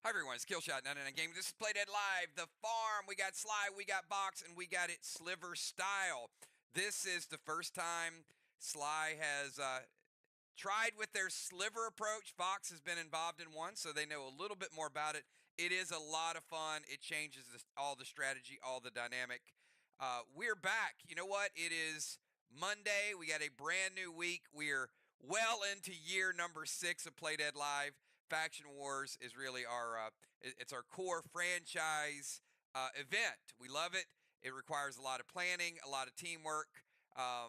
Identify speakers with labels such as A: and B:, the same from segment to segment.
A: Hi everyone, it's Killshot 99 Game. This is Playdead Live, the farm. We got SLY, we got VOX, and we got it SLIVER style. This is the first time SLY has tried with their SLIVER approach. VOX has been involved in one, so they know a little bit more about it. It is a lot of fun. It changes all the strategy, all the dynamic. We're back. You know what? It is Monday. We got a brand new week. We're well into year number 6 of Playdead Live. Faction Wars is really our it's our core franchise event. We love it. It requires a lot of planning, a lot of teamwork, a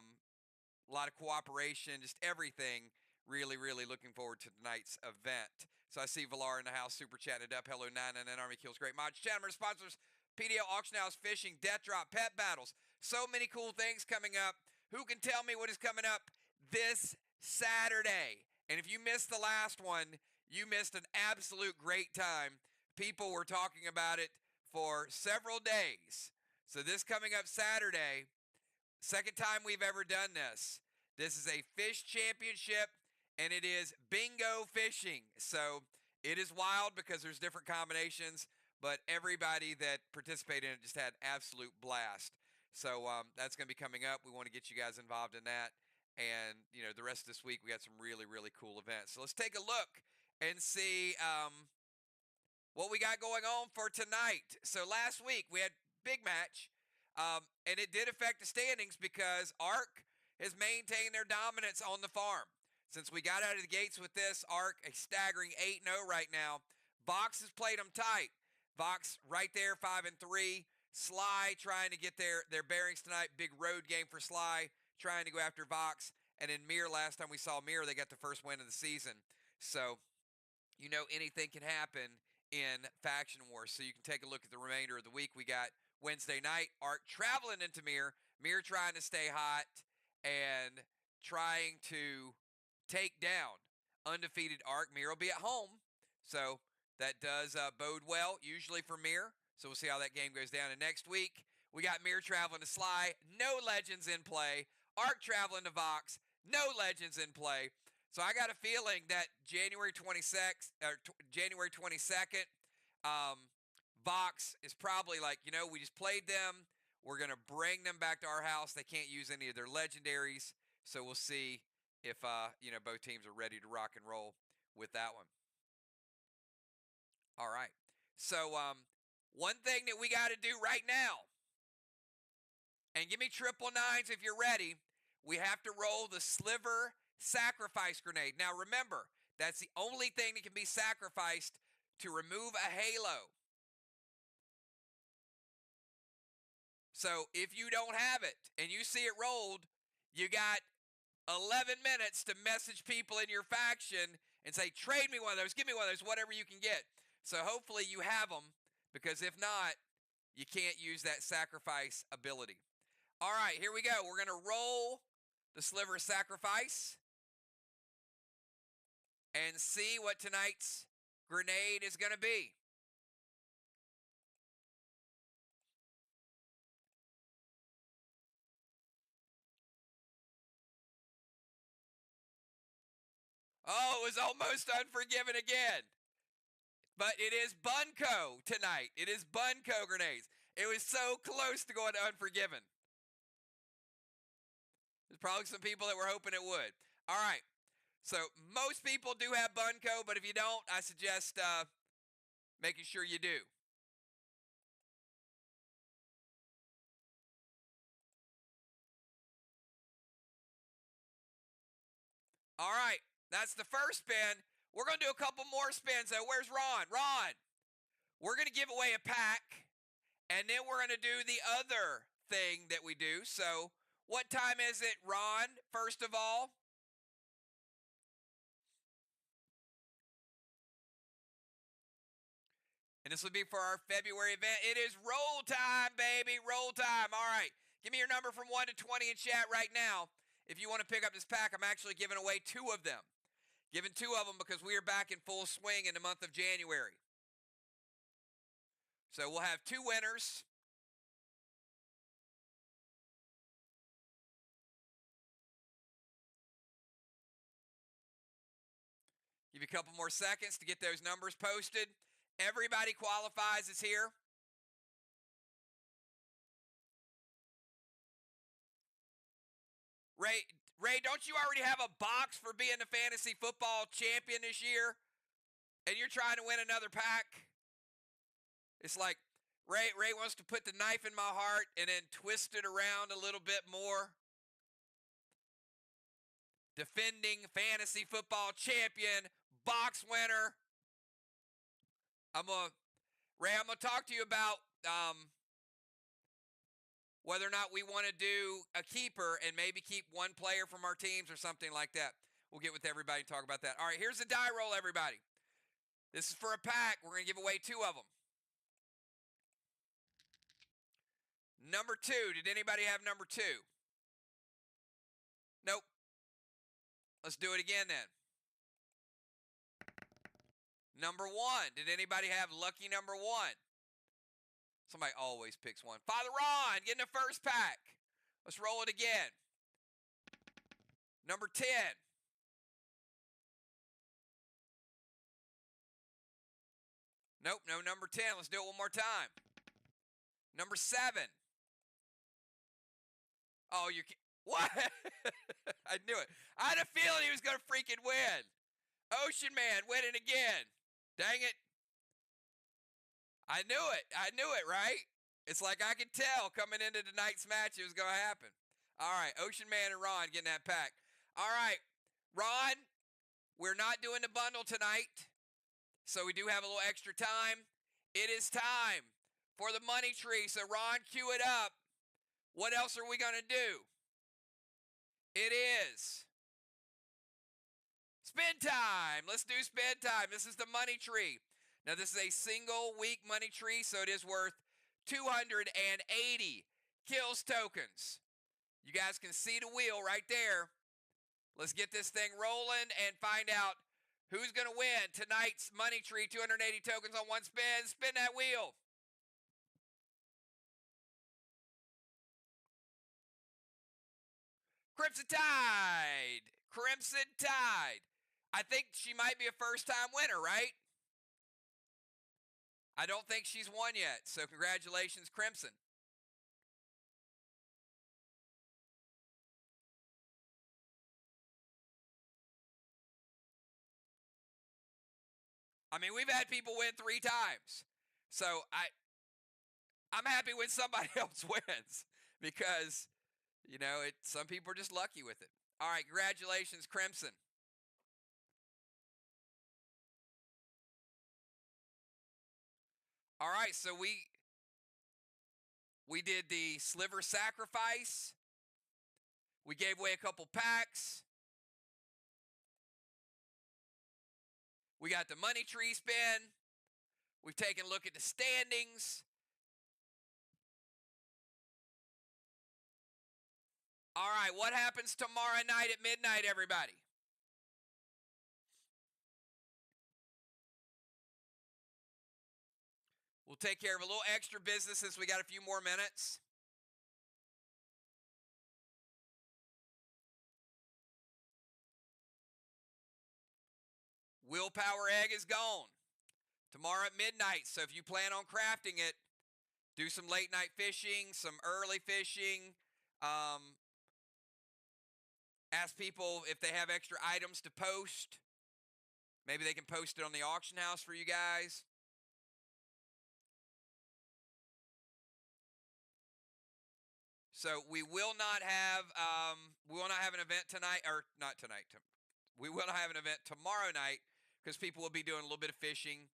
A: lot of cooperation, just everything. Really looking forward to tonight's event. So I see Valar in the house, super chatting it up. Hello, 99 Army Kills, great mods. Channel sponsors, PDL Auction House, Fishing, Death Drop, Pet Battles. So many cool things coming up. Who can tell me what is coming up this Saturday? And if you missed the last one, you missed an absolute great time. People were talking about it for several days. So this coming up Saturday, second time we've ever done this. This is a fish championship, and it is bingo fishing. So it is wild because there's different combinations, but everybody that participated in it just had an absolute blast. So that's going to be coming up. We want to get you guys involved in that. And, you know, the rest of this week, we got some really cool events. So let's take a look and see what we got going on for tonight. So last week, we had big match, and it did affect the standings because ARC has maintained their dominance on the farm. Since we got out of the gates with this, ARC a staggering 8-0 right now. VOX has played them tight. VOX right there, 5-3. SLY trying to get their bearings tonight. Big road game for SLY, trying to go after VOX. And in Mirror, last time we saw Mirror, they got the first win of the season. So, you know, anything can happen in Faction Wars. So you can take a look at the remainder of the week. We got Wednesday night, ARC traveling into Mirror. Mirror trying to stay hot and trying to take down undefeated ARC. Mirror will be at home. So that does bode well, usually for Mirror. So we'll see how that game goes down. And next week, we got Mirror traveling to SLY. No legends in play. ARC traveling to VOX. No legends in play. So I got a feeling that January 22nd, VOX is probably like, you know, we just played them. We're going to bring them back to our house. They can't use any of their legendaries. So we'll see if, you know, both teams are ready to rock and roll with that one. All right. So one thing that we got to do right now, and give me 999s if you're ready, we have to roll the SLIVER sacrifice grenade. Now remember, that's the only thing that can be sacrificed to remove a halo. So if you don't have it and you see it rolled, you got 11 minutes to message people in your faction and say, trade me one of those, give me one of those, whatever you can get. So hopefully you have them, because if not, you can't use that sacrifice ability. All right, here we go. We're going to roll the SLIVER sacrifice and see what tonight's grenade is going to be. Oh, it was almost Unforgiven again. But it is Bunko tonight. It is Bunko grenades. It was so close to going to Unforgiven. There's probably some people that were hoping it would. All right. So most people do have Bunko, but if you don't, I suggest making sure you do. All right. That's the first spin. We're going to do a couple more spins, though. Where's Ron? Ron, we're going to give away a pack, and then we're going to do the other thing that we do. So what time is it, Ron, first of all? And this will be for our February event. It is roll time, baby. Roll time. All right. Give me your number from 1 to 20 in chat right now. If you want to pick up this pack, I'm actually giving away 2 of them. Giving 2 of them because we are back in full swing in the month of January. So we'll have 2 winners. Give you a couple more seconds to get those numbers posted. Everybody qualifies is here. Ray, don't you already have a box for being the fantasy football champion this year? And you're trying to win another pack? It's like Ray wants to put the knife in my heart and then twist it around a little bit more. Defending fantasy football champion, box winner. Ray, I'm going to talk to you about whether or not we want to do a keeper and maybe keep one player from our teams or something like that. We'll get with everybody and talk about that. All right, here's the die roll, everybody. This is for a pack. We're going to give away 2 of them. Number 2. Did anybody have number 2? Nope. Let's do it again then. Number 1. Did anybody have lucky number 1? Somebody always picks 1. Father Ron, getting the first pack. Let's roll it again. Number 10. Nope, no number 10. Let's do it one more time. Number 7. Oh, you can't. What? I knew it. I had a feeling he was going to freaking win. Ocean Man winning again. Dang it. I knew it, right? It's like I could tell coming into tonight's match it was going to happen. All right, Ocean Man and Ron getting that pack. All right, Ron, we're not doing the bundle tonight, so we do have a little extra time. It is time for the money tree, so Ron, cue it up. What else are we going to do? It is spin time. Let's do spin time. This is the money tree. Now, this is a single week money tree, so it is worth 280 kills tokens. You guys can see the wheel right there. Let's get this thing rolling and find out who's going to win tonight's money tree. 280 tokens on one spin. Spin that wheel. Crimson Tide. Crimson Tide. I think she might be a first-time winner, right? I don't think she's won yet, so congratulations, Crimson. I mean, we've had people win 3 times, so I'm happy when somebody else wins because, you know, some people are just lucky with it. All right, congratulations, Crimson. All right, so we did the sliver sacrifice. We gave away a couple packs. We got the money tree spin. We've taken a look at the standings. All right, what happens tomorrow night at midnight, everybody? We'll take care of a little extra business since we got a few more minutes. Willpower egg is gone tomorrow at midnight. So if you plan on crafting it, do some late night fishing, some early fishing. Ask people if they have extra items to post. Maybe they can post it on the auction house for you guys. So we will not have an event tonight, or not tonight. We will not have an event tomorrow night because people will be doing a little bit of fishing,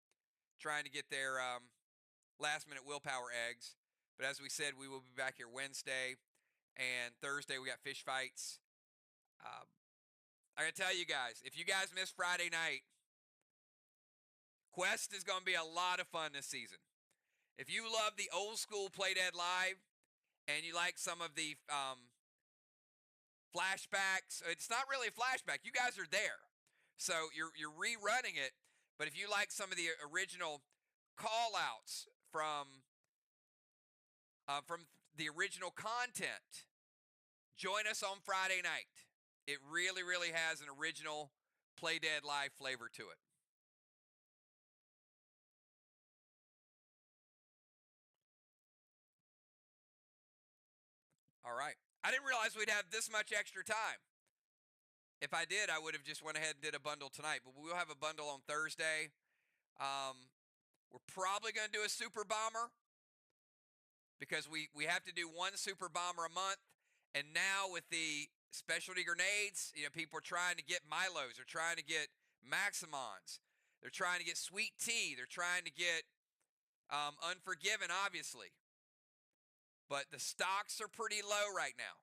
A: trying to get their last minute willpower eggs. But as we said, we will be back here Wednesday and Thursday. We got fish fights. I gotta tell you guys, if you guys missed Friday night, Quest is going to be a lot of fun this season. If you love the old school Play Dead Live and you like some of the flashbacks, it's not really a flashback. You guys are there, so you're rerunning it. But if you like some of the original call-outs from the original content, join us on Friday night. It really, really has an original Play Dead Live flavor to it. All right. I didn't realize we'd have this much extra time. If I did, I would have just went ahead and did a bundle tonight, but we'll have a bundle on Thursday. We're probably going to do a super bomber because we have to do one super bomber a month. And now with the specialty grenades, people are trying to get Milos. They're trying to get Maximons. They're trying to get Sweet Tea. They're trying to get Unforgiven, obviously. But the stocks are pretty low right now.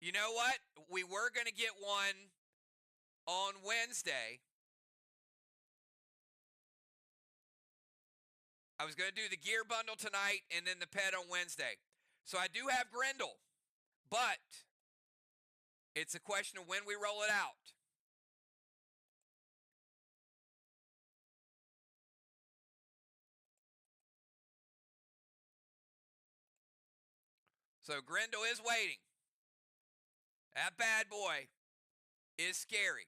A: You know what? We were going to get one on Wednesday. I was going to do the gear bundle tonight and then the pet on Wednesday. So I do have Grendel, but it's a question of when we roll it out. So Grendel is waiting. That bad boy is scary.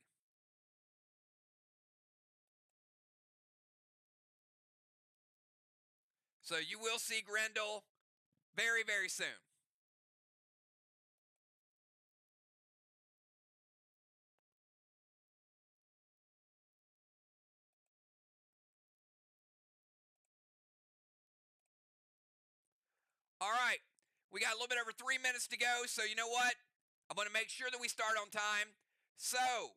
A: So you will see Grendel very, very soon. All right. We got a little bit over 3 minutes to go. So you know what? I'm going to make sure that we start on time. So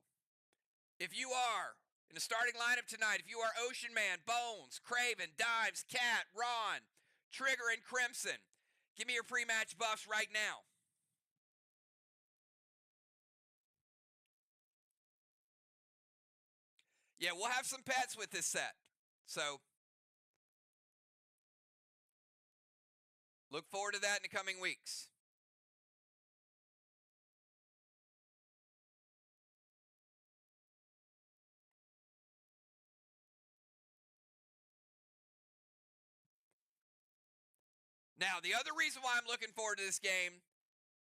A: if you are in the starting lineup tonight, if you are Ocean Man, Bones, Craven, Dives, Cat, Ron, Trigger, and Crimson, give me your pre-match buffs right now. Yeah, we'll have some pets with this set. So look forward to that in the coming weeks. Now, the other reason why I'm looking forward to this game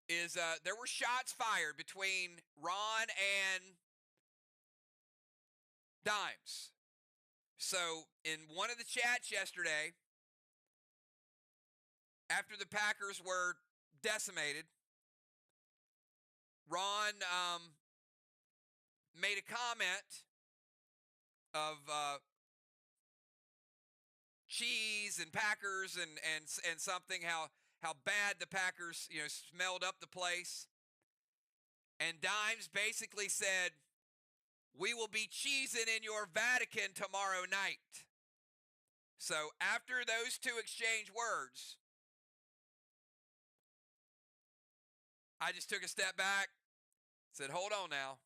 A: is there were shots fired between Ron and Dimes. So in one of the chats yesterday, after the Packers were decimated, Ron made a comment of cheese and Packers and something, how bad the Packers smelled up the place. And Dimes basically said, "We will be cheesing in your Vatican tomorrow night." So after those two exchange words, I just took a step back, said, hold on now.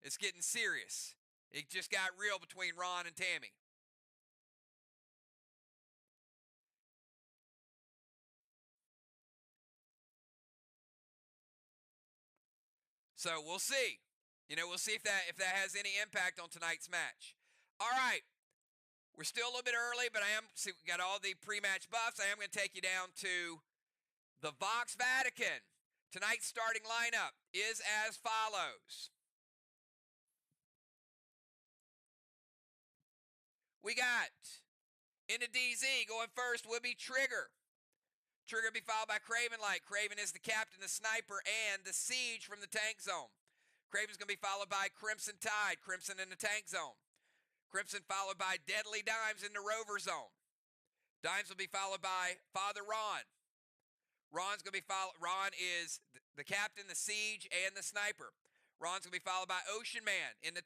A: It's getting serious. It just got real between Ron and Tammy. So we'll see. We'll see if that has any impact on tonight's match. All right. We're still a little bit early, but we got all the pre-match buffs. I am going to take you down to the VOX Vatican. Tonight's starting lineup is as follows. We got in the DZ going first will be Trigger. Trigger be followed by Craven Light. Craven is the captain, the sniper, and the siege from the tank zone. Craven's going to be followed by Crimson Tide. Crimson in the tank zone. Crimson followed by Deadly Dimes in the rover zone. Dimes will be followed by Father Ron. Ron is the captain, the siege, and the sniper. Ron's going to be followed by Ocean Man in the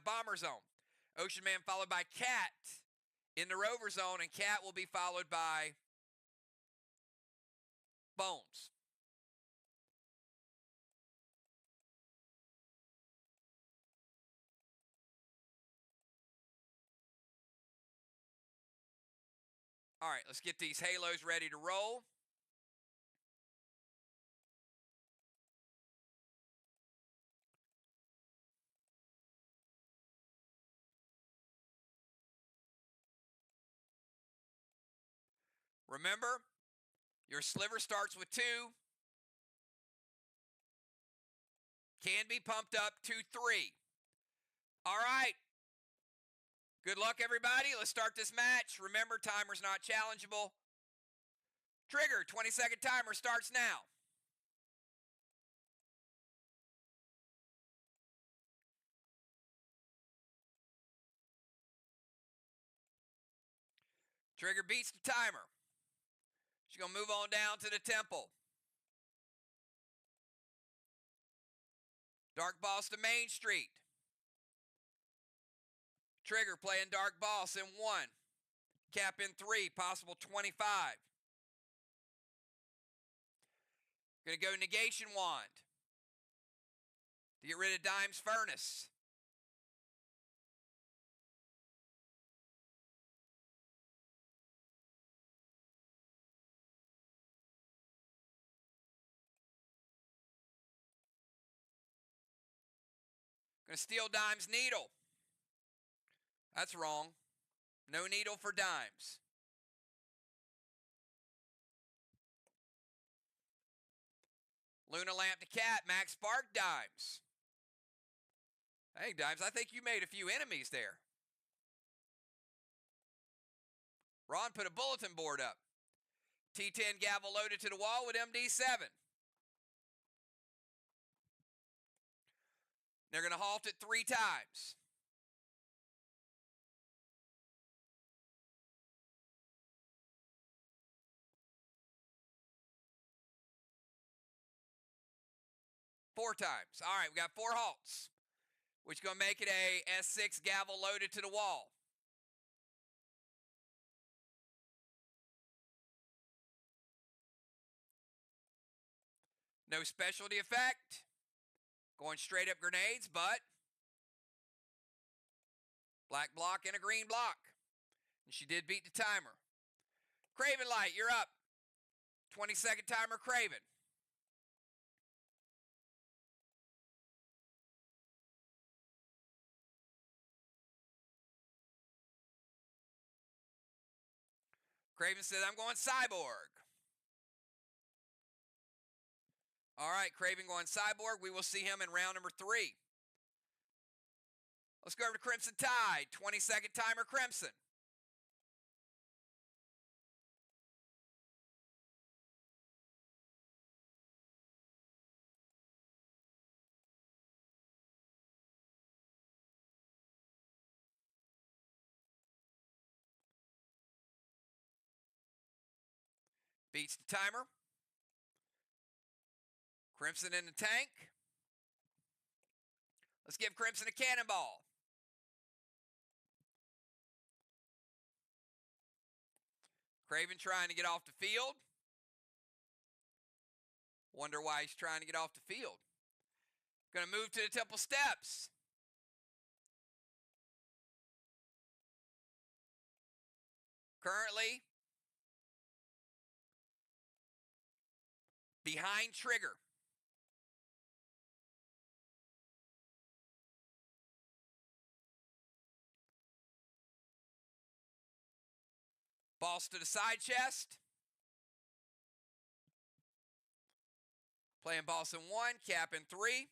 A: bomber zone. Ocean Man followed by Cat in the rover zone, and Cat will be followed by Bones. All right, let's get these halos ready to roll. Remember, your sliver starts with 2. Can be pumped up to 3. All right. Good luck, everybody. Let's start this match. Remember, timer's not challengeable. Trigger, 20-second timer starts now. Trigger beats the timer. She's going to move on down to the temple. Dark Boss to Main Street. Trigger playing Dark Boss in 1. Cap in 3, possible 25. Going to go Negation Wand to get rid of Dime's Furnace. Going to steal Dime's Needle. That's wrong. No needle for Dimes. Luna Lamp to Cat, Max Spark Dimes. Hey, Dimes, I think you made a few enemies there. Ron put a bulletin board up. T10 gavel loaded to the wall with MD7. They're going to halt it 3 times. Four times. All right, we got 4 halts, which is going to make it a S6 gavel loaded to the wall. No specialty effect. Going straight up grenades, but black block and a green block. And she did beat the timer. Craven Light, you're up. 20-second timer, Craven. Craven says, I'm going Cyborg. All right, Craven going Cyborg. We will see him in round number 3. Let's go over to Crimson Tide. 20-second timer, Crimson. Beats the timer. Crimson in the tank. Let's give Crimson a cannonball. Craven trying to get off the field. Wonder why he's trying to get off the field. Going to move to the temple steps. Currently behind Trigger. Boss to the side chest. Playing boss in 1, cap in 3.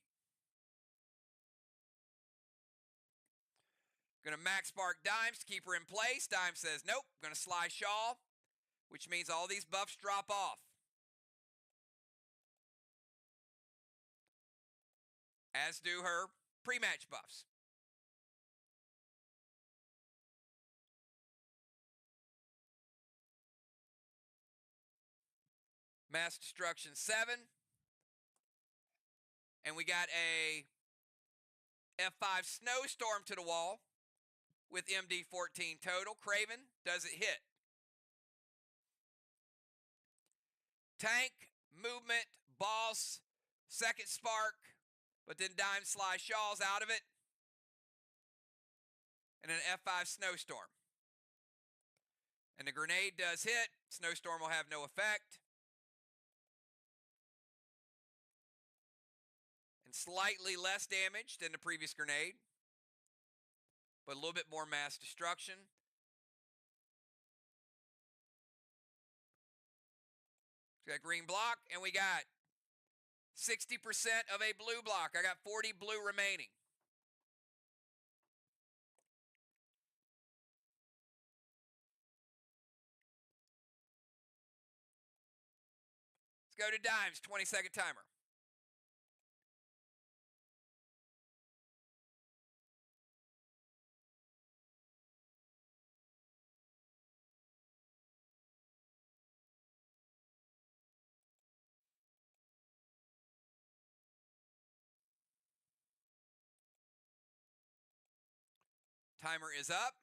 A: Going to max spark Dimes to keep her in place. Dime says, nope. Going to SLY Shaw, which means all these buffs drop off. As do her pre-match buffs. Mass Destruction 7. And we got a F5 Snowstorm to the wall with MD14 total. Craven, does it hit? Tank, movement, boss, second spark, but then Dime SLY Shaw's out of it. And an F5 Snowstorm. And the grenade does hit. Snowstorm will have no effect. And slightly less damage than the previous grenade, but a little bit more mass destruction. We got green block, and we got 60% of a blue block. I got 40 blue remaining. go to dimes, 20-second timer. Timer is up.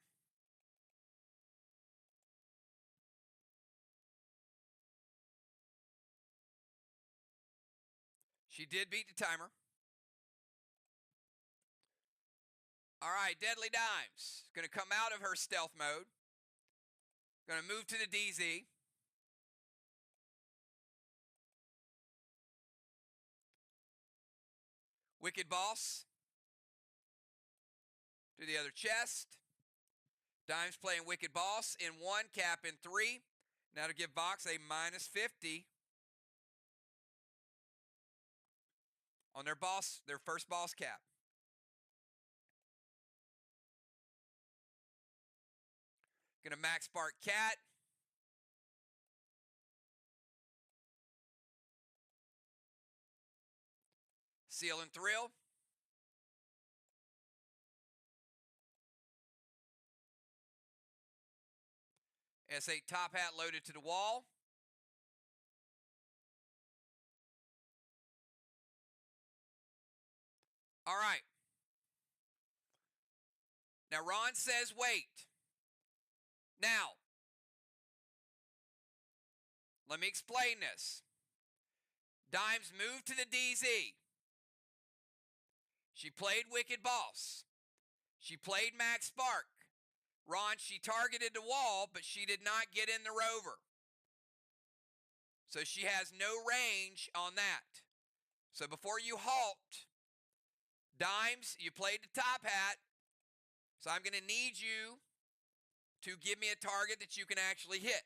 A: She did beat the timer. All right, Deadly Dimes. Going to come out of her stealth mode. Going to move to the DZ. Wicked Boss. To the other chest. Dimes playing Wicked Boss in 1, cap in 3. Now to give VOX a -50 on their first boss cap. Gonna max spark Cat. Seal and Thrill. S8 Top Hat loaded to the wall. All right. Now Ron says wait. Now, let me explain this. Dimes moved to the DZ. She played Wicked Boss. She played Max Spark. Ron, she targeted the wall, but she did not get in the rover. So she has no range on that. So before you halt, Dimes, you played the Top Hat. So I'm going to need you to give me a target that you can actually hit.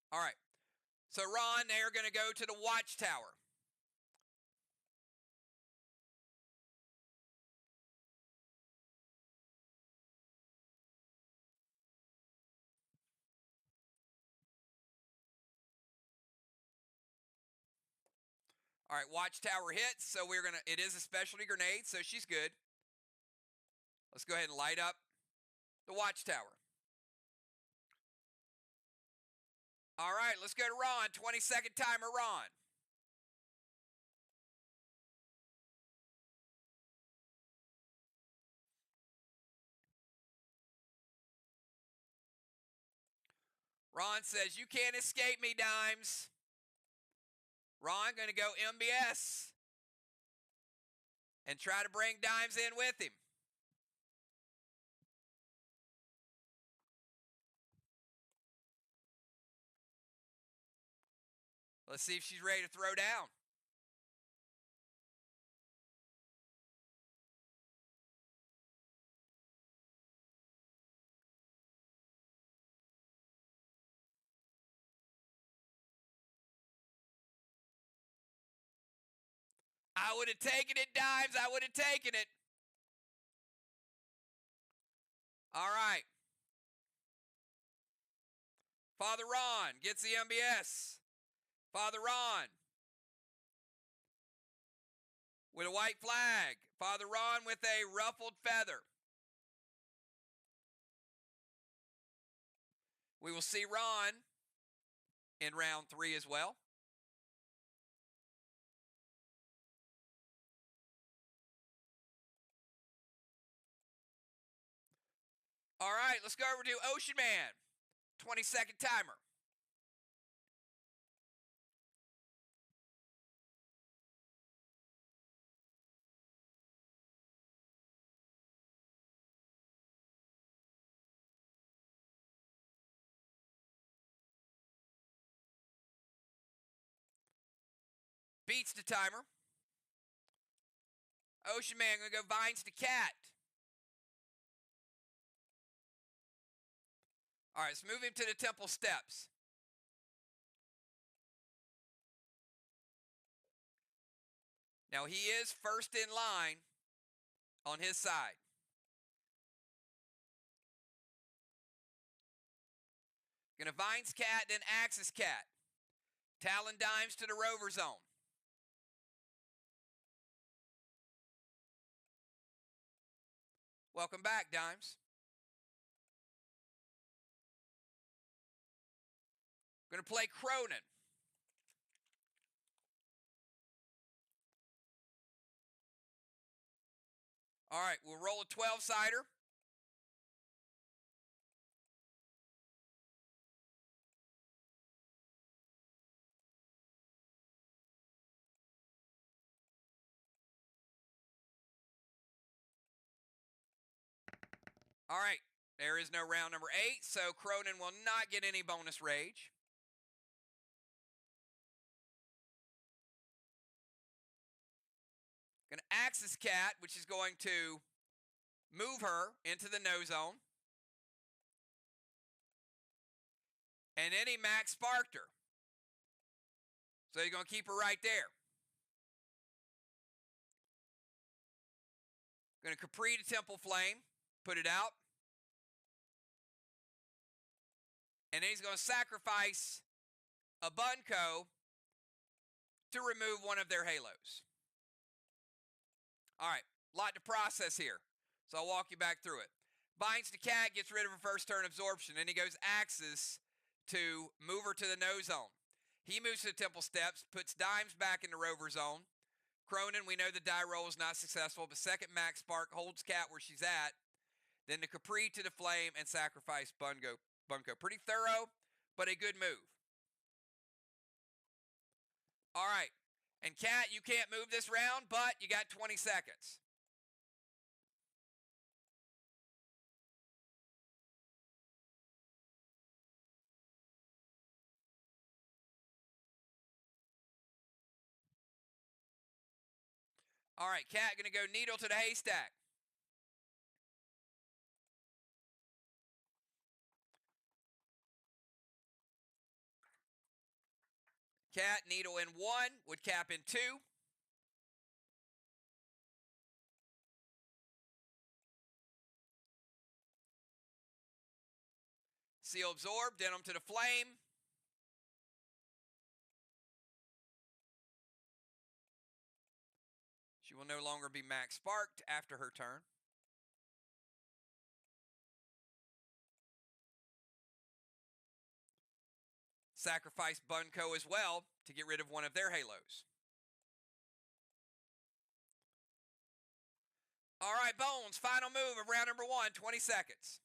A: All right. So Ron, they are going to go to the Watchtower. All right, Watchtower hits, so it is a specialty grenade, so she's good. Let's go ahead and light up the Watchtower. All right, let's go to Ron, 20-second timer, Ron. Ron says, you can't escape me, Dimes. Ron going to go MBS and try to bring Dimes in with him. Let's see if she's ready to throw down. I would have taken it, Dimes. I would have taken it. All right. Father Ron gets the MBS. Father Ron with a white flag. Father Ron with a ruffled feather. We will see Ron in round 3 as well. All right, let's go over to Ocean Man. 20-second timer. Beats the timer. Ocean Man going to go Vines to Cat. All right, let's move him to the temple steps. Now, he is first in line on his side. Gonna Vines Cat, then Axis Cat. Talon Dimes to the Rover Zone. Welcome back, Dimes. Gonna play Cronin. All right, we'll roll a 12-sider. All right, there is no round number 8, so Cronin will not get any bonus rage. Gonna Axis Cat, which is going to move her into the no zone. And then he Max Sparked her. So you're going to keep her right there. Going to Capri to Temple Flame. Put it out. And then he's going to sacrifice a Bunko to remove one of their halos. All right, a lot to process here. So I'll walk you back through it. Binds to Cat, gets rid of her first turn absorption. Then he goes Axis to move her to the no zone. He moves to the temple steps, puts Dimes back in the Rover Zone. Cronin, we know the die roll is not successful, but second Max Spark holds Cat where she's at. Then the Capri to the Flame and sacrifice Bunko. Pretty thorough, but a good move. All right. And Cat, you can't move this round, but you got 20 seconds. All right, Cat going to go Needle to the Haystack. Cat, Needle in 1, would cap in 2. Seal Absorb, Denim to the Flame. She will no longer be Max Sparked after her turn. Sacrifice Bunko as well to get rid of one of their halos. All right, Bones, final move of round number 1, 20 seconds.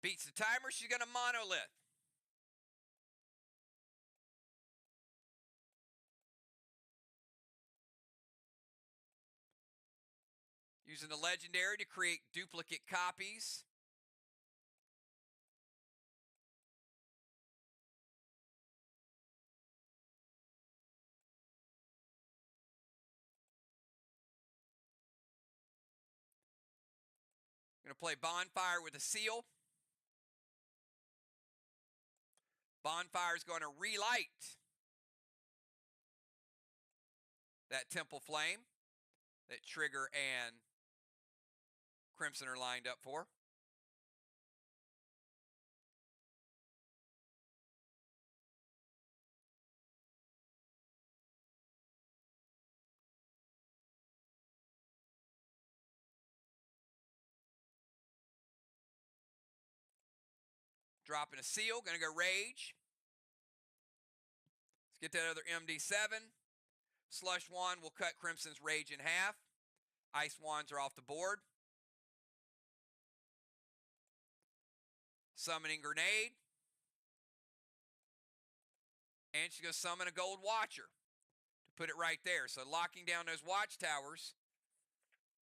A: Beats the timer, she's going to Monolith. Using the legendary to create duplicate copies. Going to play Bonfire with a Seal. Bonfire is going to relight that Temple Flame that Trigger and Crimson are lined up for. Dropping a Seal, going to go Rage. Let's get that other MD7. Slush Wand will cut Crimson's Rage in half. Ice Wands are off the board. Summoning Grenade. And she's going to summon a Gold Watcher to put it right there. So locking down those watchtowers.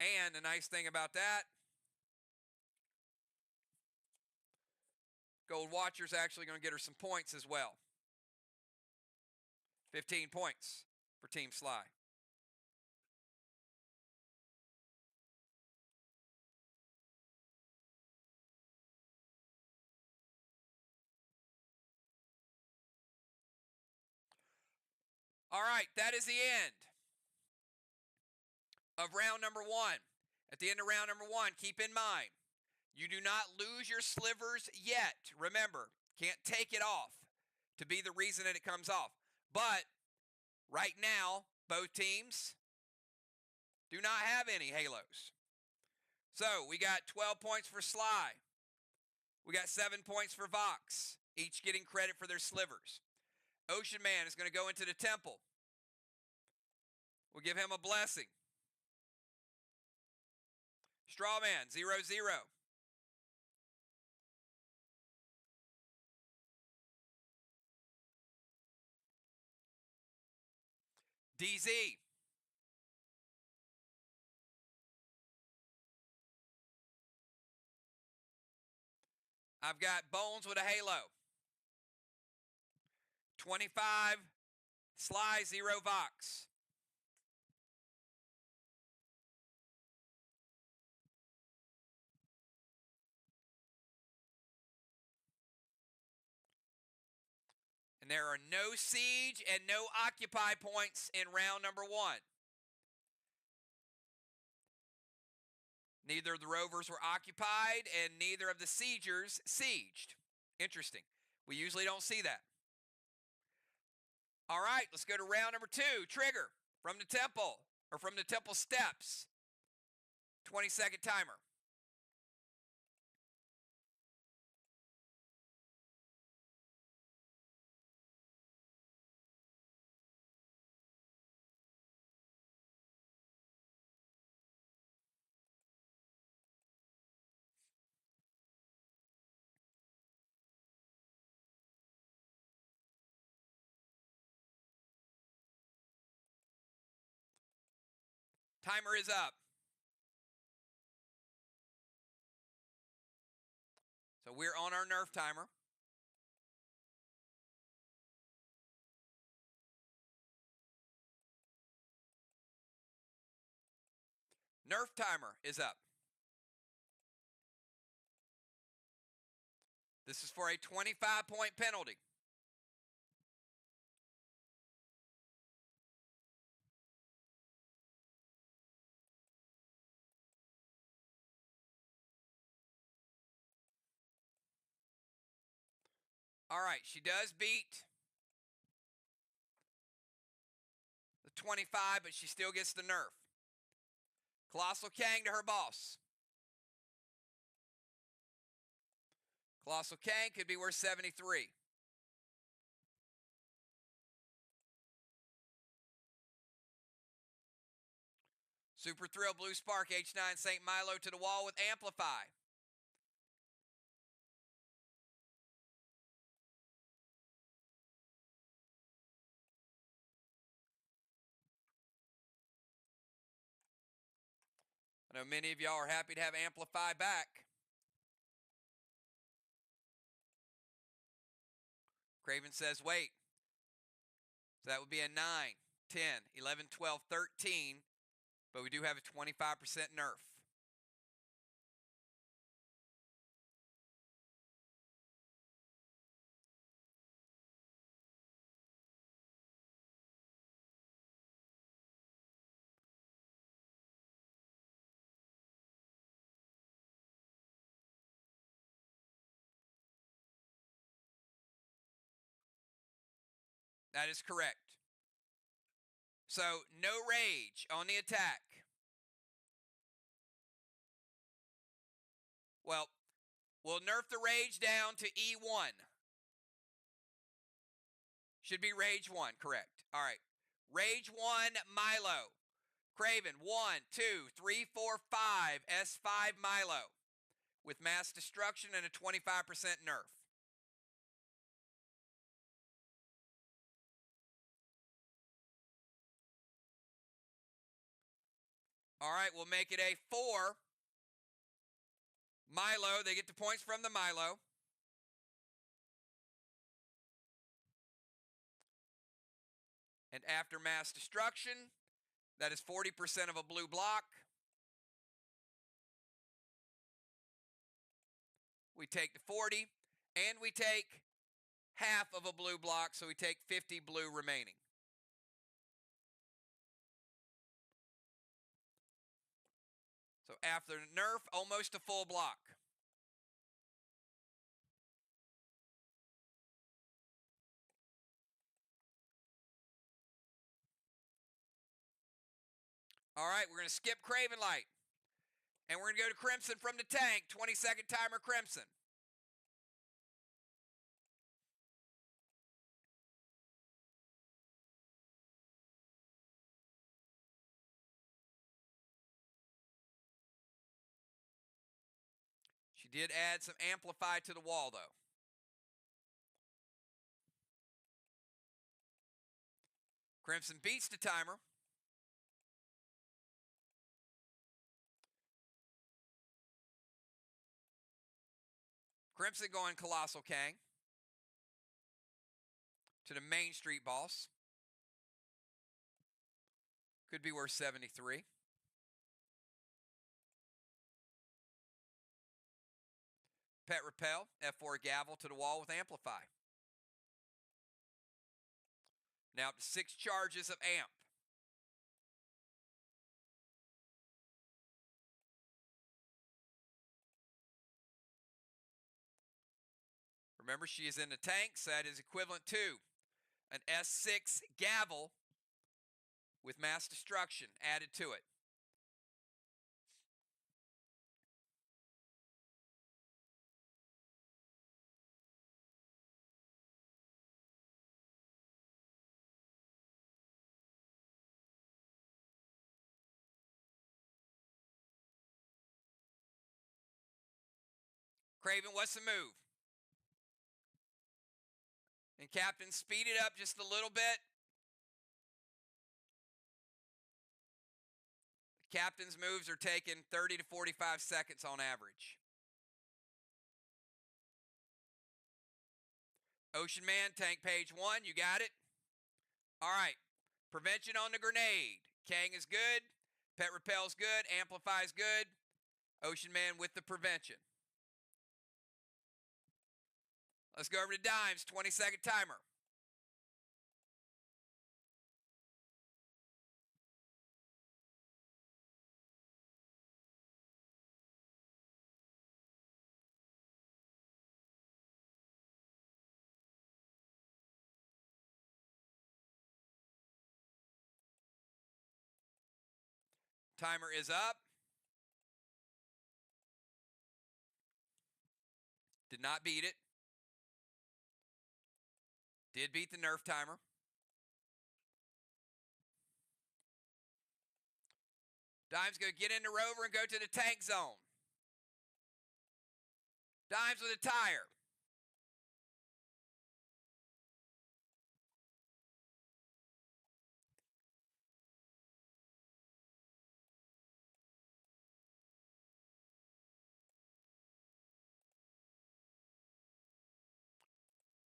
A: And the nice thing about that, Gold Watcher's actually going to get her some points as well. 15 points for Team SLY. All right, that is the end of round number 1. At the end of round number 1, keep in mind, you do not lose your slivers yet. Remember, can't take it off to be the reason that it comes off. But right now, both teams do not have any halos. So we got 12 points for SLY. We got 7 points for VOX, each getting credit for their slivers. Ocean Man is going to go into the temple. We'll give him a blessing. Strawman, 0-0. DZ. I've got Bones with a halo. 25, SLY, 0 VOX. And there are no siege and no occupy points in round number 1. Neither of the rovers were occupied, and neither of the siegers sieged. Interesting. We usually don't see that. All right, let's go to round number 2. Trigger from the temple, or from the temple steps. 20-second timer. Timer is up. So we're on our nerf timer. Nerf timer is up. This is for a 25-point penalty. All right, she does beat the 25, but she still gets the nerf. Colossal Kang to her boss. Colossal Kang could be worth 73. Super Thrill Blue Spark H9 St. Milo to the wall with Amplify. I know many of y'all are happy to have Amplify back. Craven says, wait. So that would be a 9, 10, 11, 12, 13. But we do have a 25% nerf. That is correct. So no rage on the attack. Well, we'll nerf the rage down to E1. Should be rage 1, correct. All right. Rage 1, Milo. Craven, 1, 2, 3, 4, 5, S5 Milo. With mass destruction and a 25% nerf. All right, we'll make it a 4. Milo, they get the points from the Milo. And after mass destruction, that is 40% of a blue block. We take the 40, and we take half of a blue block, so we take 50 blue remaining. So after nerf, almost a full block. All right, we're going to skip Craven Light. And we're going to go to Crimson from the tank. 20-second timer, Crimson. She did add some amplify to the wall, though. Crimson beats the timer. Crimson going Colossal Kang to the Main Street boss. Could be worth 73. Pet Repel, F4 Gavel to the wall with Amplify. Now up to 6 charges of Amp. Remember, she is in the tank, so that is equivalent to an S6 Gavel with Mass Destruction added to it. Craven, what's the move? And Captain, speed it up just a little bit. The Captain's moves are taking 30 to 45 seconds on average. Ocean Man, tank page 1, you got it? All right, prevention on the grenade. Kang is good, Pet Repel's good, Amplify's good. Ocean Man with the prevention. Let's go over to Dimes, 20-second timer. Timer is up. Did not beat it. Did beat the nerf timer. Dimes going to get into Rover and go to the tank zone. Dimes with a tire.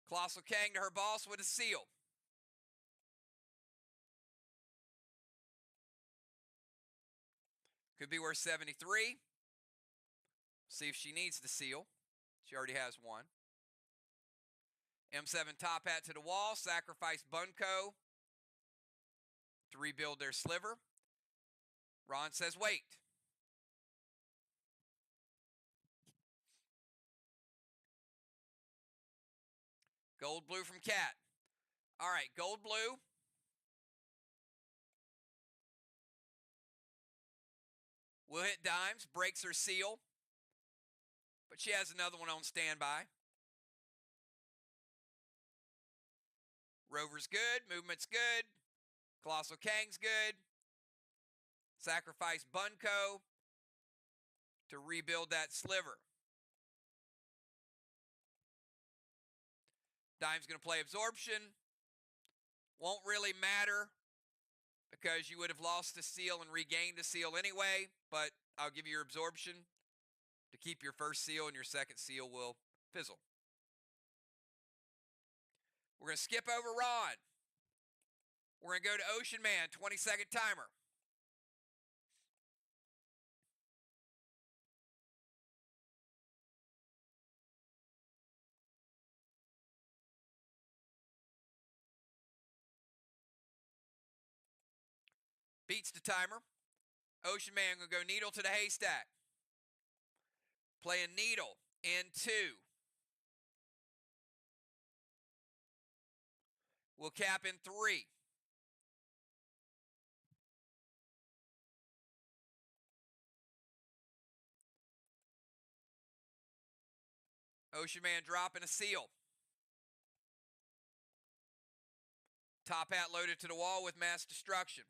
A: Colossal Kang to her boss with a seal. Could be worth 73. See if she needs the seal. She already has one. M7 top hat to the wall. Sacrifice Bunko to rebuild their sliver. Ron says wait. Gold blue from Cat. All right, gold blue. Will hit Dimes, breaks her seal. But she has another one on standby. Rover's good, movement's good. Colossal Kang's good. Sacrifice Bunko to rebuild that sliver. Dime's going to play Absorption. Won't really matter because you would have lost the seal and regained the seal anyway, but I'll give you your Absorption to keep your first seal, and your second seal will fizzle. We're going to skip over Ron. We're going to go to Ocean Man, 20-second timer. Beats the timer. Ocean Man gonna go needle to the haystack. Playing needle in 2. We'll cap in 3. Ocean Man dropping a seal. Top hat loaded to the wall with mass destruction.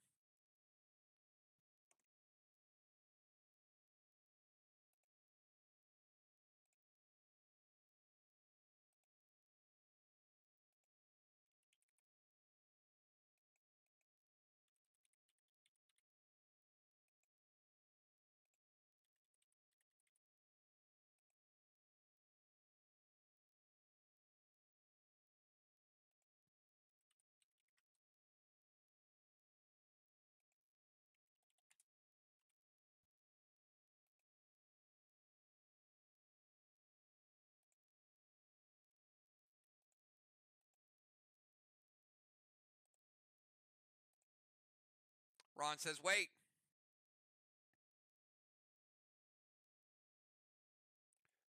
A: Ron says, wait.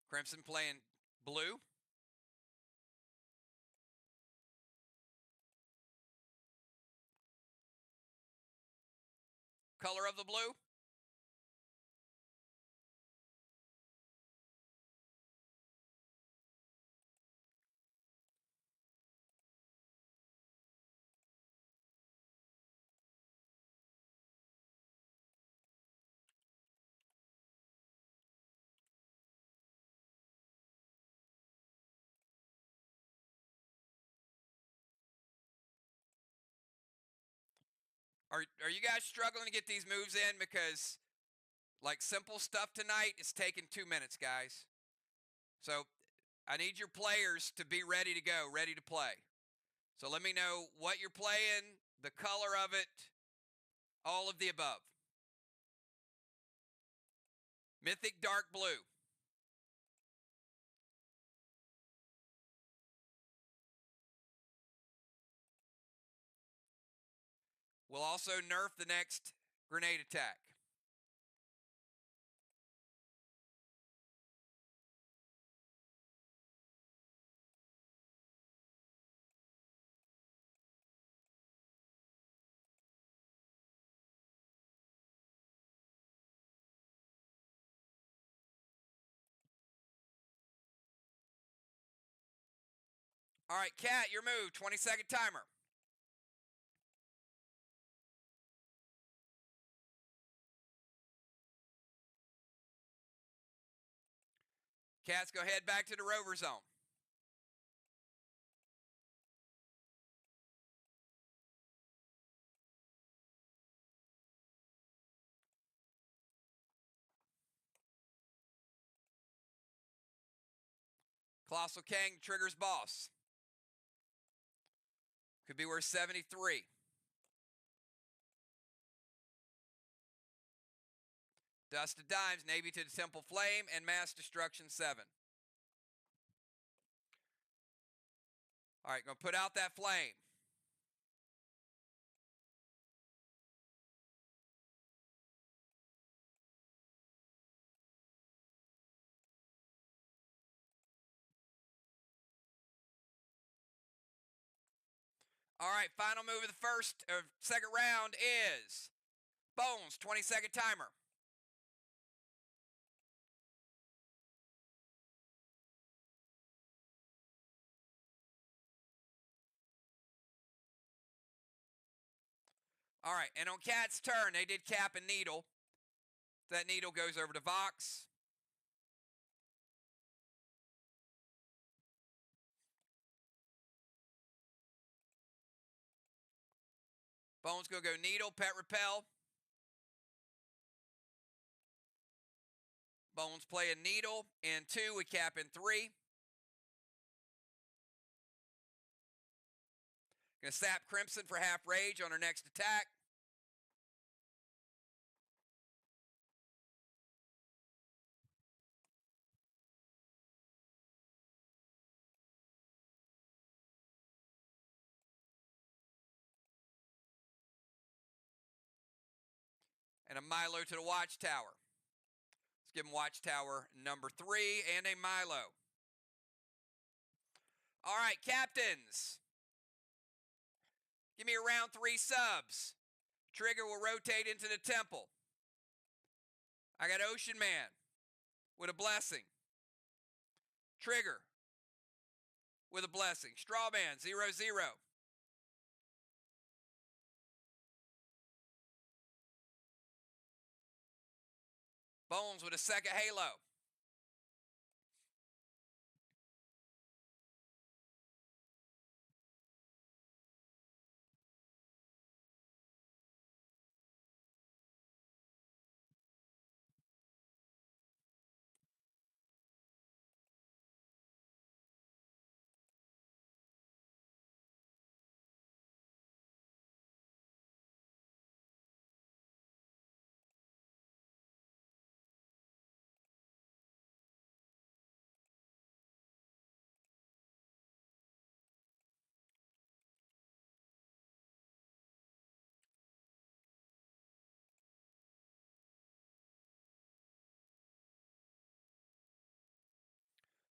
A: Crimson playing blue. Color of the blue. Are you guys struggling to get these moves in? Because like simple stuff tonight is taking 2 minutes, guys. So I need your players to be ready to go, ready to play. So let me know what you're playing, the color of it, all of the above. Mythic dark blue. We'll also nerf the next grenade attack. All right, Cat, your move, 20-second timer. Cats, go head back to the rover zone. Colossal Kang triggers boss. Could be worth 73. Dust of Dimes, Navy to the Temple Flame, and Mass Destruction 7. All right, gonna put out that flame. All right, final move of the second round is Bones, 20-second timer. All right, and on Cat's turn, they did cap and needle. That needle goes over to VOX. Bones gonna go needle, pet repel. Bones play a needle in 2, we cap in 3. Gonna sap Crimson for half rage on her next attack. And a Milo to the Watchtower. Let's give him Watchtower number 3 and a Milo. All right, captains. Give me a round 3 subs. Trigger will rotate into the temple. I got Ocean Man with a blessing. Trigger with a blessing. Strawman 0-0. Bones with a second halo.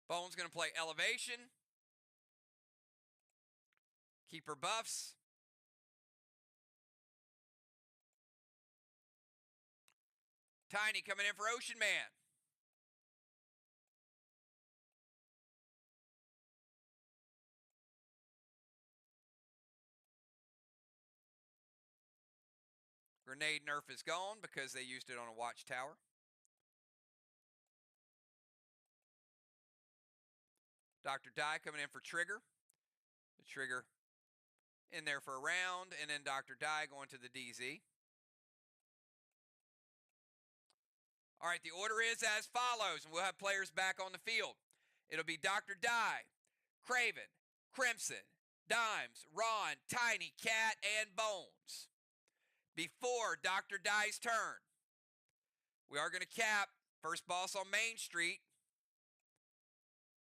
A: Bones going to play Elevation. Keeper buffs. Tiny coming in for Ocean Man. Grenade nerf is gone because they used it on a Watchtower. Dr. Die coming in for Trigger. The Trigger in there for a round, and then Dr. Die going to the DZ. All right, the order is as follows, and we'll have players back on the field. It'll be Dr. Die, Craven, Crimson, Dimes, Ron, Tiny, Cat, and Bones. Before Dr. Die's turn, we are going to cap first boss on Main Street.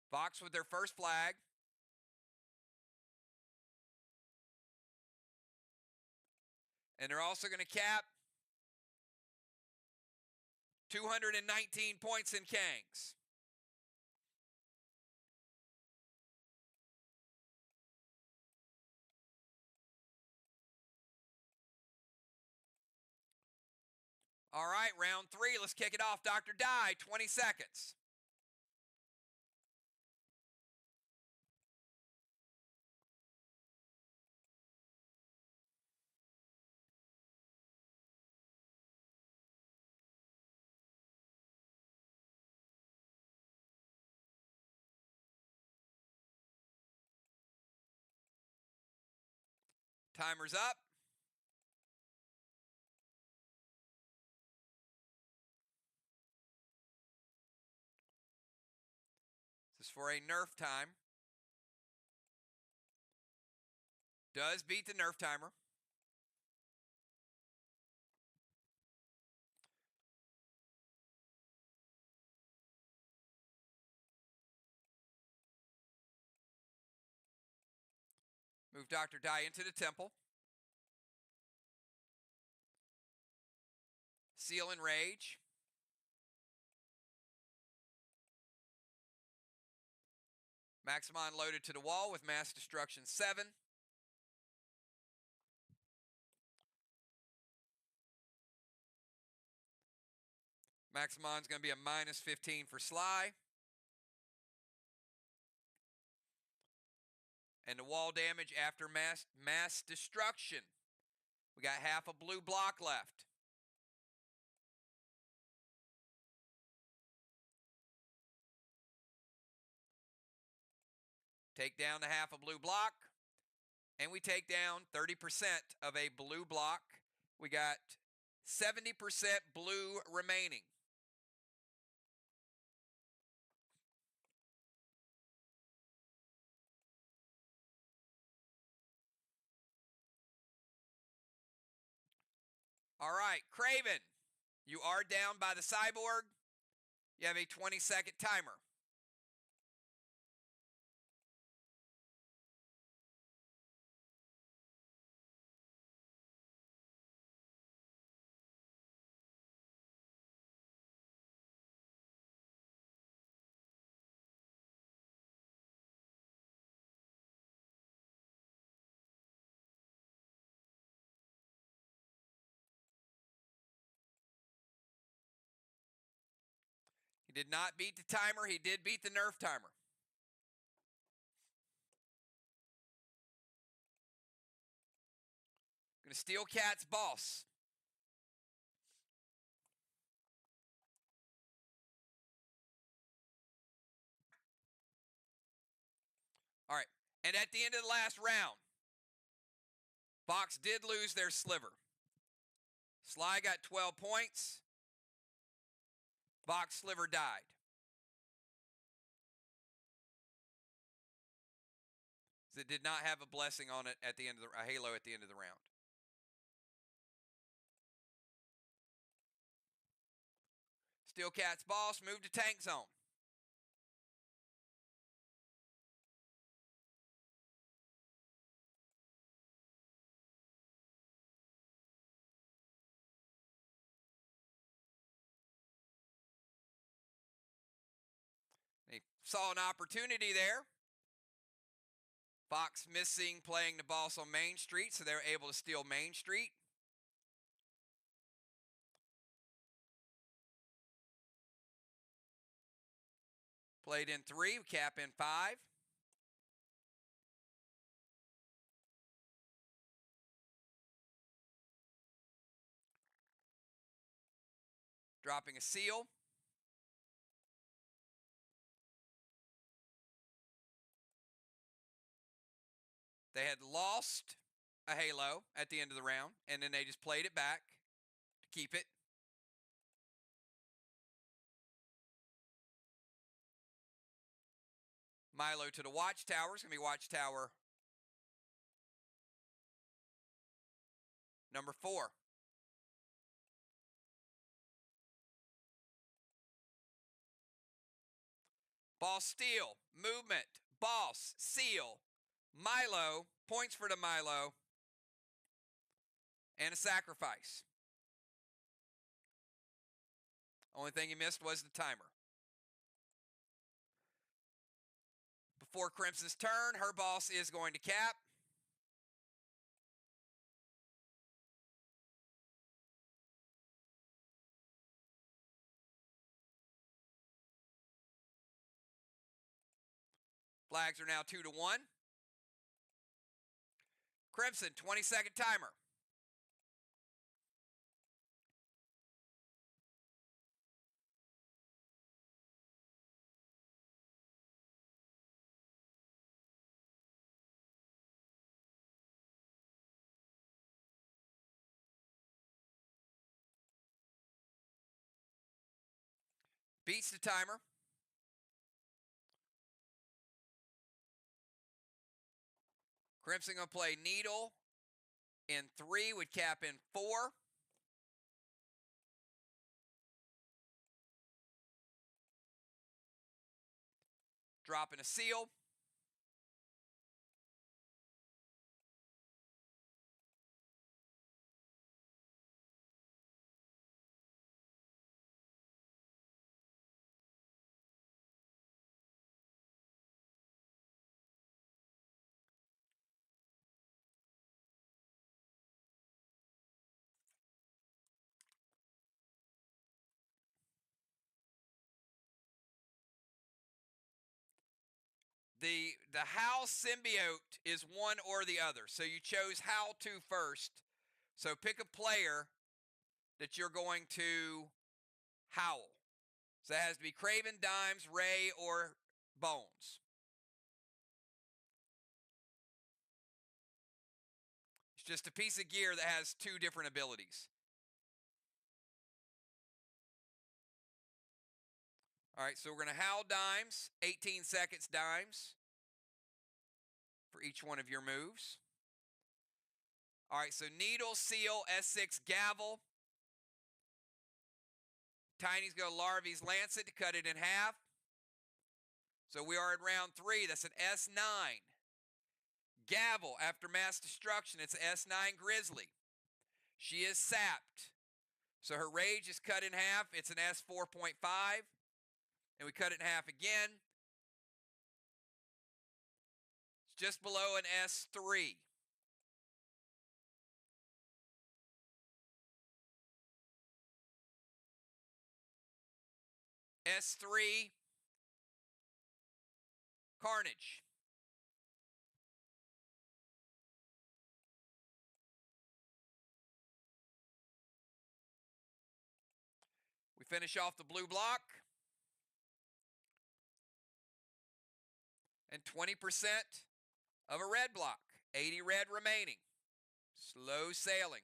A: VOX with their first flag. And they're also going to cap 219 points in Kangs. All right, round 3. Let's kick it off. Dr. Die, 20 seconds. Timer's up. This is for a nerf time. Does beat the nerf timer. Move Dr. Die into the temple. Seal and Rage. Maximon loaded to the wall with Mass Destruction 7. Maximon's going to be a minus 15 for SLY. And the wall damage after mass destruction. We got half a blue block left. Take down the half a blue block. And we take down 30% of a blue block. We got 70% blue remaining. All right, Craven, you are down by the cyborg. You have a 20-second timer. did not beat the timer. He did beat the Nerf timer. Gonna steal Cat's boss. All right, and at the end of the last round, VOX did lose their sliver. SLY got 12 points. VOX sliver died. It did not have a blessing on it at the end of a halo at the end of the round. Steal Cat's boss, move to tank zone. They saw an opportunity there. VOX missing playing the boss on Main Street, so they were able to steal Main Street. Played in 3, cap in 5. Dropping a seal. They had lost a halo at the end of the round, and then they just played it back to keep it. Milo to the watchtower. It's going to be watchtower number 4. Boss steal, movement, boss, seal, Milo, points for the Milo, and a sacrifice. Only thing he missed was the timer. Before Crimson's turn, her boss is going to cap. Flags are now 2-1. Crimson, 20-second timer. Beats the timer. Crimson going to play Needle in 3 with cap in 4. Dropping a seal. The Hal symbiote is one or the other. So you chose Hal 2 first. So pick a player that you're going to howl. So it has to be Craven, Dimes, Ray, or Bones. It's just a piece of gear that has 2 different abilities. All right, so we're going to howl Dimes, 18 seconds Dimes for each one of your moves. All right, so Needle, Seal, S6, Gavel. Tiny's go Larvae's Lancet to cut it in half. So we are at round 3. That's an S9. Gavel, after mass destruction, it's an S9 Grizzly. She is sapped. So her rage is cut in half. It's an S4.5. And we cut it in half again. It's just below an S3. S3 Carnage. We finish off the blue block. And 20% of a red block. 80 red remaining. Slow sailing.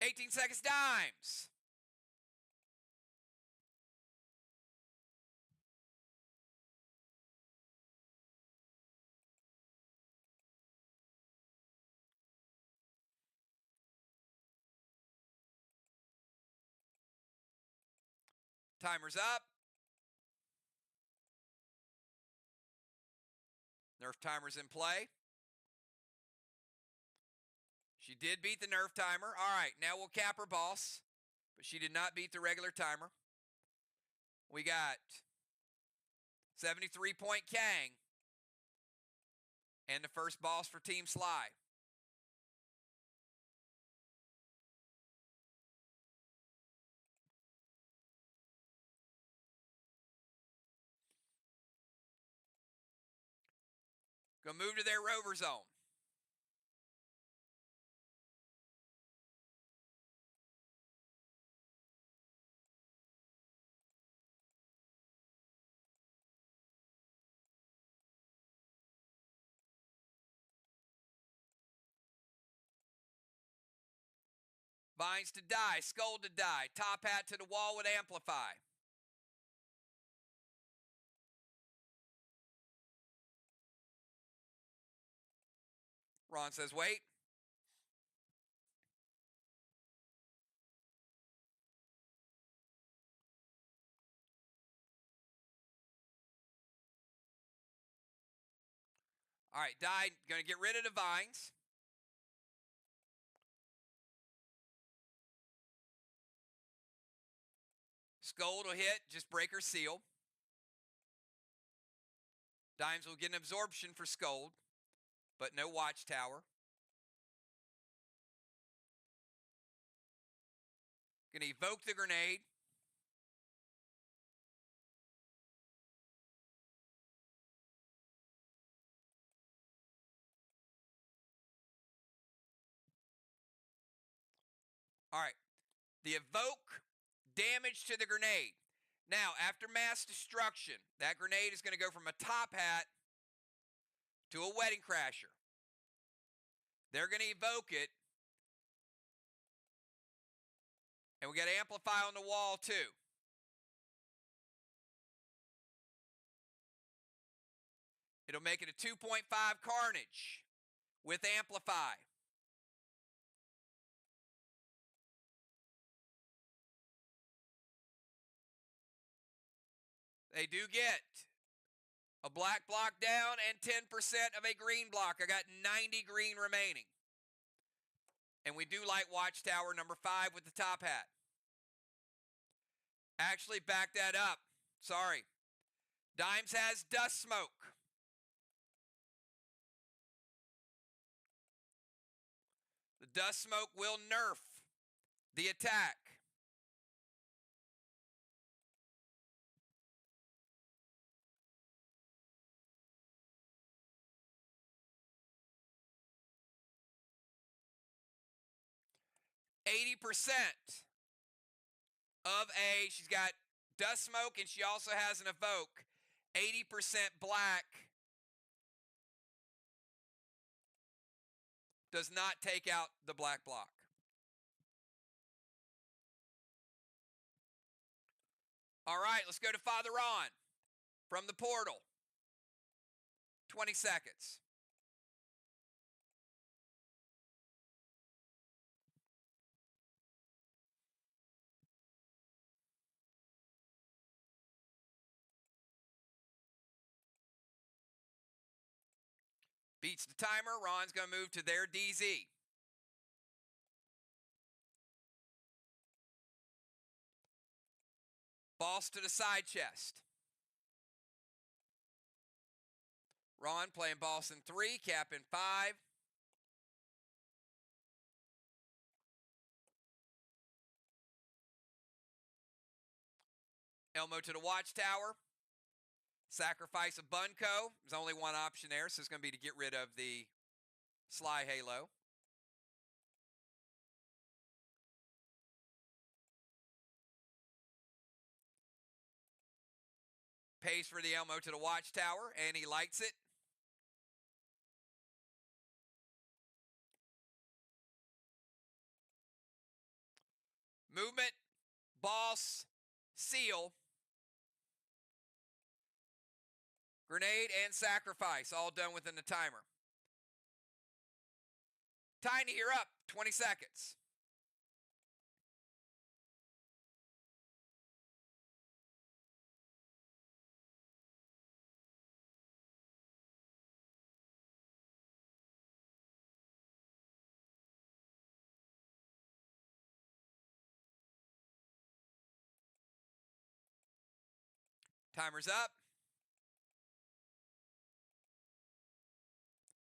A: $18 dimes. Timer's up. Nerf timer's in play. She did beat the Nerf timer. All right, now we'll cap her boss, but she did not beat the regular timer. We got 73-point Kang and the first boss for Team SLY. Go move to their rover zone. Vines to die, Skull to die, Top Hat to the wall with Amplify. Ron says, wait. All right, die, going to get rid of the vines. Skull will hit, just break her seal. Dimes will get an absorption for Scold, but no Watchtower. Going to evoke the grenade. All right, the evoke damage to the grenade. Now, after mass destruction, that grenade is going to go from a Top Hat to a Wedding Crasher. They're going to evoke it. And we got to amplify on the wall too. It'll make it a 2.5 Carnage with Amplify. They do get a black block down and 10% of a green block. I got 90 green remaining. And we do like Watchtower number 5 with the Top Hat. Actually, back that up. Sorry. Dimes has Dust Smoke. The Dust Smoke will nerf the attack. %. Of a, she's got Dust Smoke and she also has an Evoke. 80% black does not take out the black block. All right, let's go to Father Ron from the portal. 20 seconds. Beats the timer. Ron's going to move to their DZ. Boss to the side chest. Ron playing Boston 3, capping 5. Elmo to the Watchtower. Sacrifice a Bunko. There's only one option there, so it's going to be to get rid of the SLY Halo. Pays for the Elmo to the Watchtower, and he lights it. Movement, Boss, Seal, Grenade, and Sacrifice, all done within the timer. Tiny, you're up. 20 seconds. Timer's up.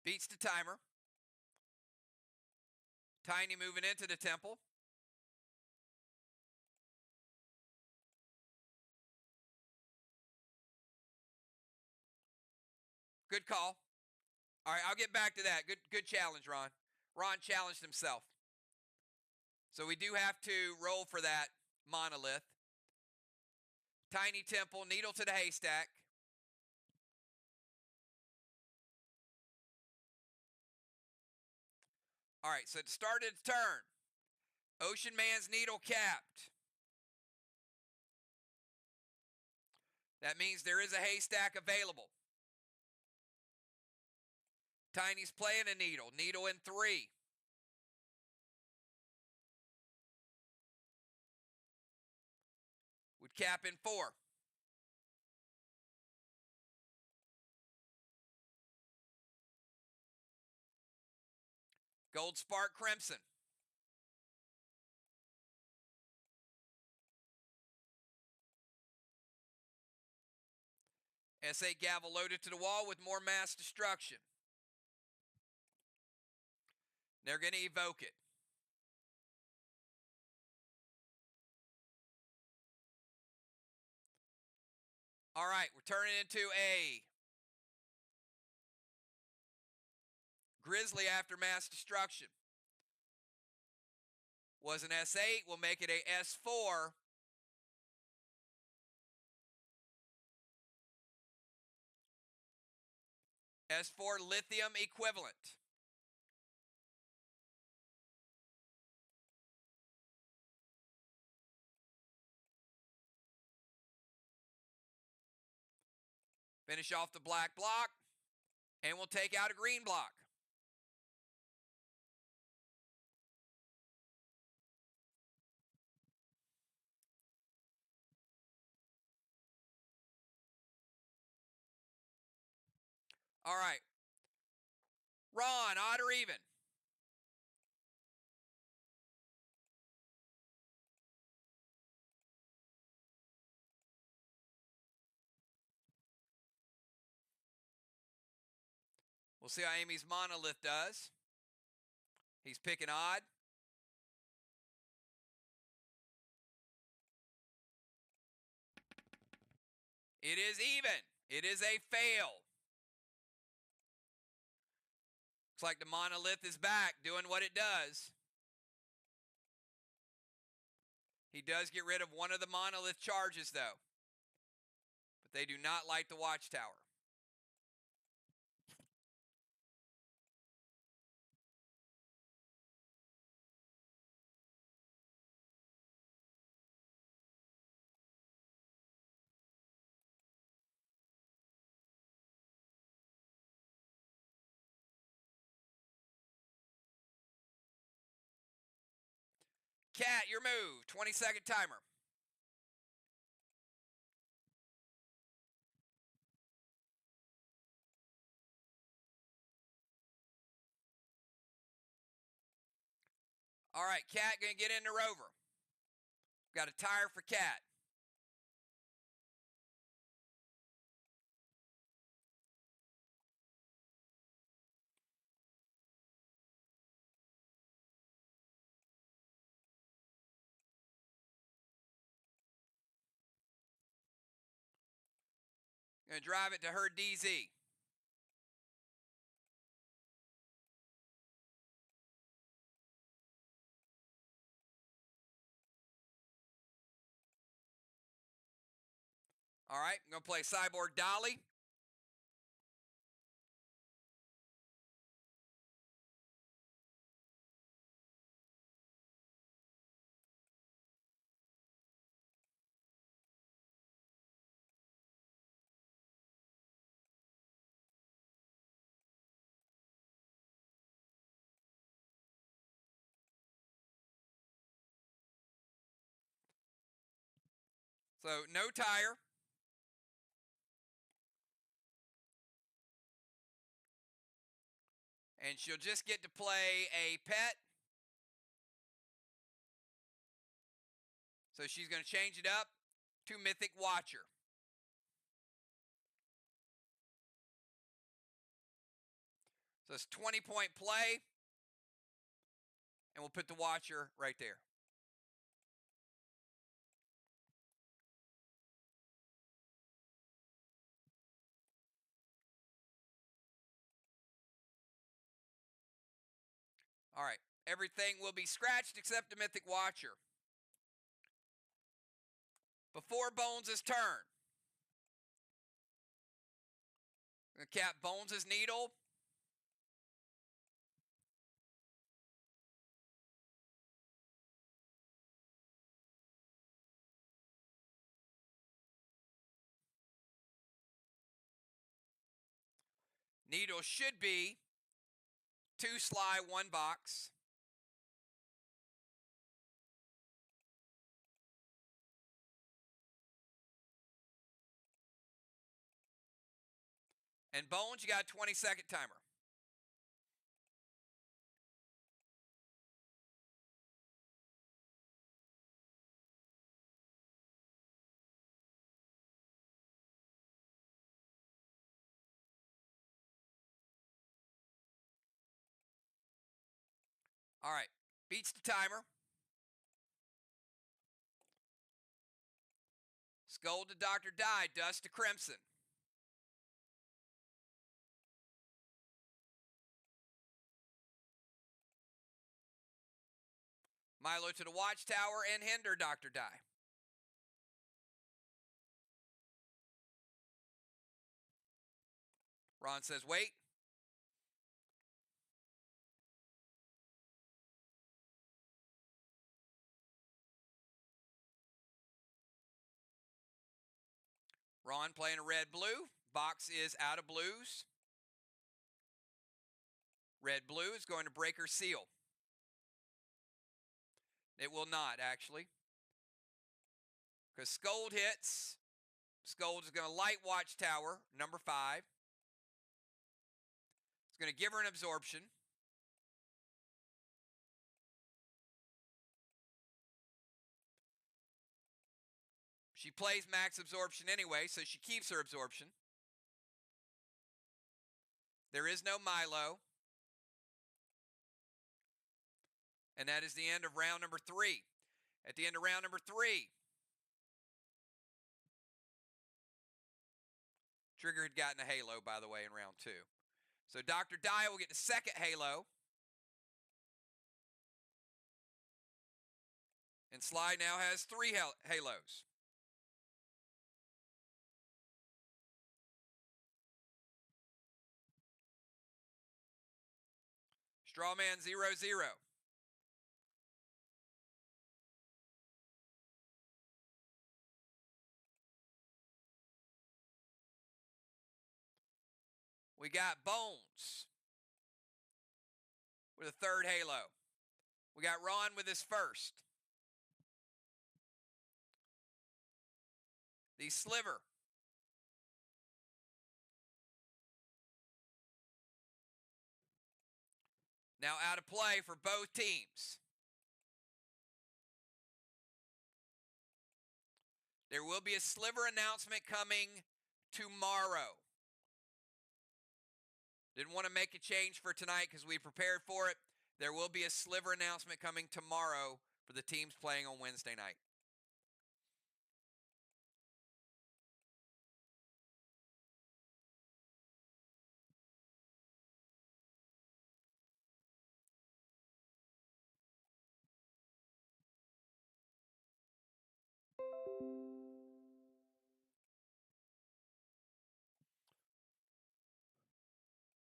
A: Beats the timer. Tiny moving into the temple. Good call. All right, I'll get back to that. Good challenge, Ron. Ron challenged himself. So we do have to roll for that monolith. Tiny temple, needle to the haystack. All right, so it started its turn. Ocean Man's needle capped. That means there is a haystack available. Tiny's playing a needle. Needle in 3. Would cap in 4. Gold Spark Crimson. S8 Gavel loaded to the wall with more mass destruction. They're going to evoke it. All right, we're turning into a Grizzly after mass destruction. Was an S8, we'll make it a S4. S4 lithium equivalent. Finish off the black block, and we'll take out a green block. All right. Ron, odd or even? We'll see how Amy's monolith does. He's picking odd. It is even. It is a fail. Looks like the monolith is back doing what it does. He does get rid of one of the monolith charges, though. But they do not light the watchtower. Cat, your move. 20-second timer. All right, Cat going to get into Rover. Got a tire for Cat. Going to drive it to her DZ. All right, I'm going to play Cyborg Dolly. So no tire. And she'll just get to play a pet. So she's going to change it up to Mythic Watcher. So it's 20-point play. And we'll put the Watcher right there. All right. Everything will be scratched except the Mythic Watcher. Before Bones' turn, I'm going to cap Bones' needle. Needle should be 2 SLY, 1 VOX. And Bones, you got a 20-second timer. All right. Beats the timer. Skull to Dr. Die. Dust to Crimson. Milo to the Watchtower and hinder Dr. Die. Ron says, wait. Ron playing a red-blue. Box is out of blues. Red-blue is going to break her seal. It will not, actually. Because Scold hits. Scold is going to light Watchtower, number 5. It's going to give her an absorption. She plays max absorption anyway, so she keeps her absorption. There is no Milo. And that is the end of round number 3. At the end of round number 3, Trigger had gotten a halo, by the way, in round 2. So Dr. Die will get the second halo. And SLY now has 3 halos. Strawman 0-0. We got Bones with a 3rd halo. We got Ron with his 1st. The Sliver. Now out of play for both teams. There will be a Sliver announcement coming tomorrow. Didn't want to make a change for tonight because we prepared for it. There will be a Sliver announcement coming tomorrow for the teams playing on Wednesday night.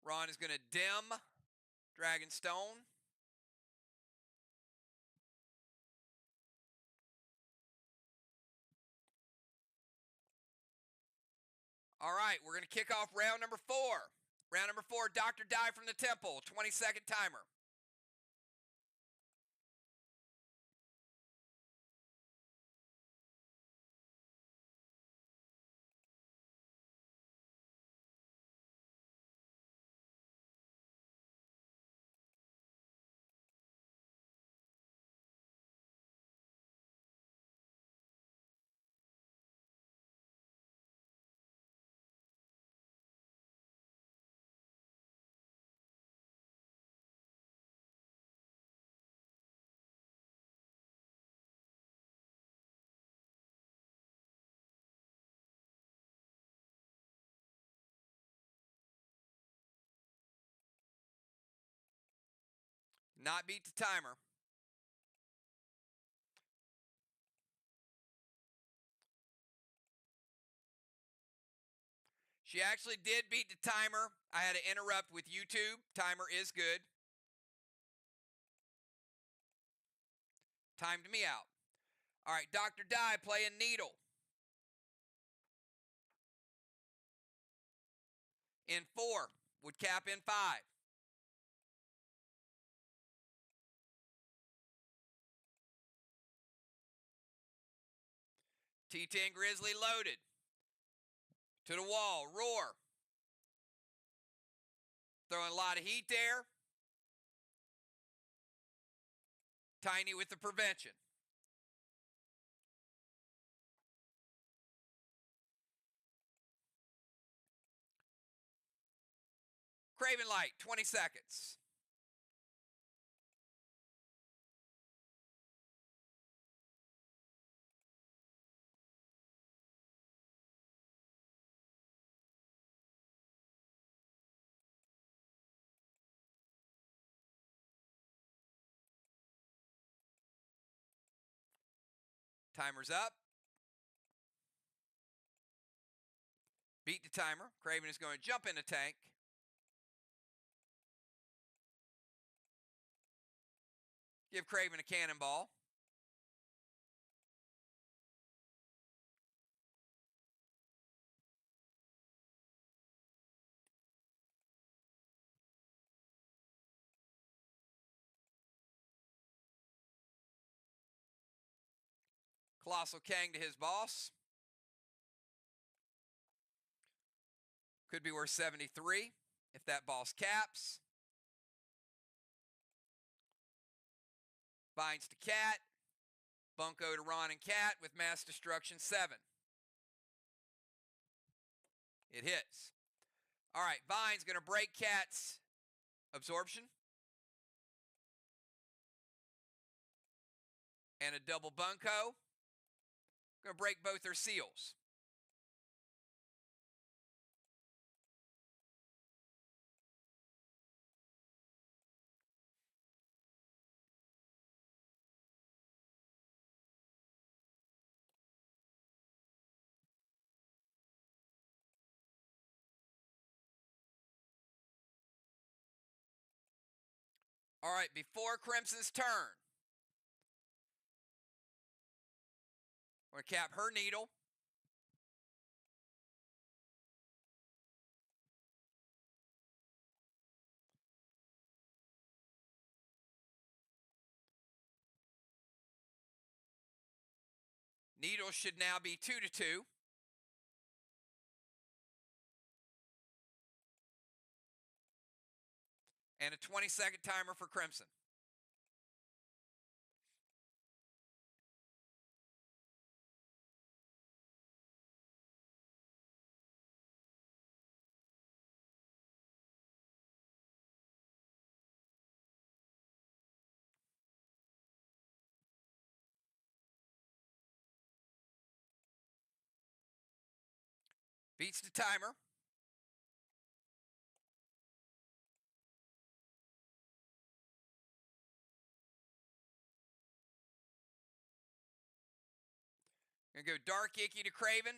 A: Ron is going to dim Dragonstone. All right, we're going to kick off round number 4. Round number 4, Dr. Die from the Temple, 20-second timer. Not beat the timer. She actually did beat the timer. I had to interrupt with YouTube. Timer is good. Timed me out. All right, Dr. Die playing Needle. In 4, would cap in 5. T10 Grizzly loaded. To the wall, roar. Throwing a lot of heat there. Tiny with the prevention. Craven Light, 20 seconds. Timer's up. Beat the timer. Craven is going to jump in the tank. Give Craven a cannonball. Colossal Kang to his boss. Could be worth 73 if that boss caps. Binds to Cat. Bunko to Ron and Cat with Mass Destruction 7. It hits. All right, Vine's going to break Cat's absorption. And a double Bunko. Going to break both their seals. All right, before Crimson's turn, we're going to cap her needle. Needle should now be 2-2. And a 20-second timer for Crimson. Beats the timer. Gonna go Dark Icky to Craven.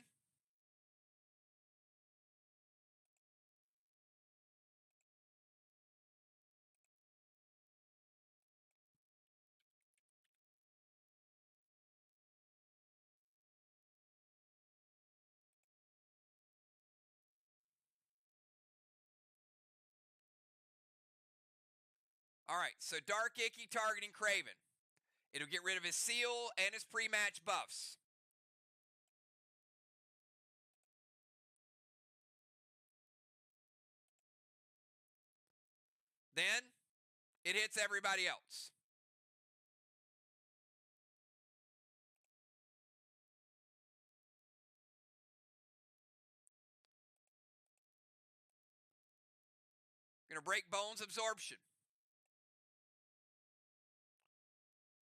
A: All right, so Dark Icky targeting Craven. It'll get rid of his seal and his pre-match buffs. Then it hits everybody else. Gonna break Bones Absorption.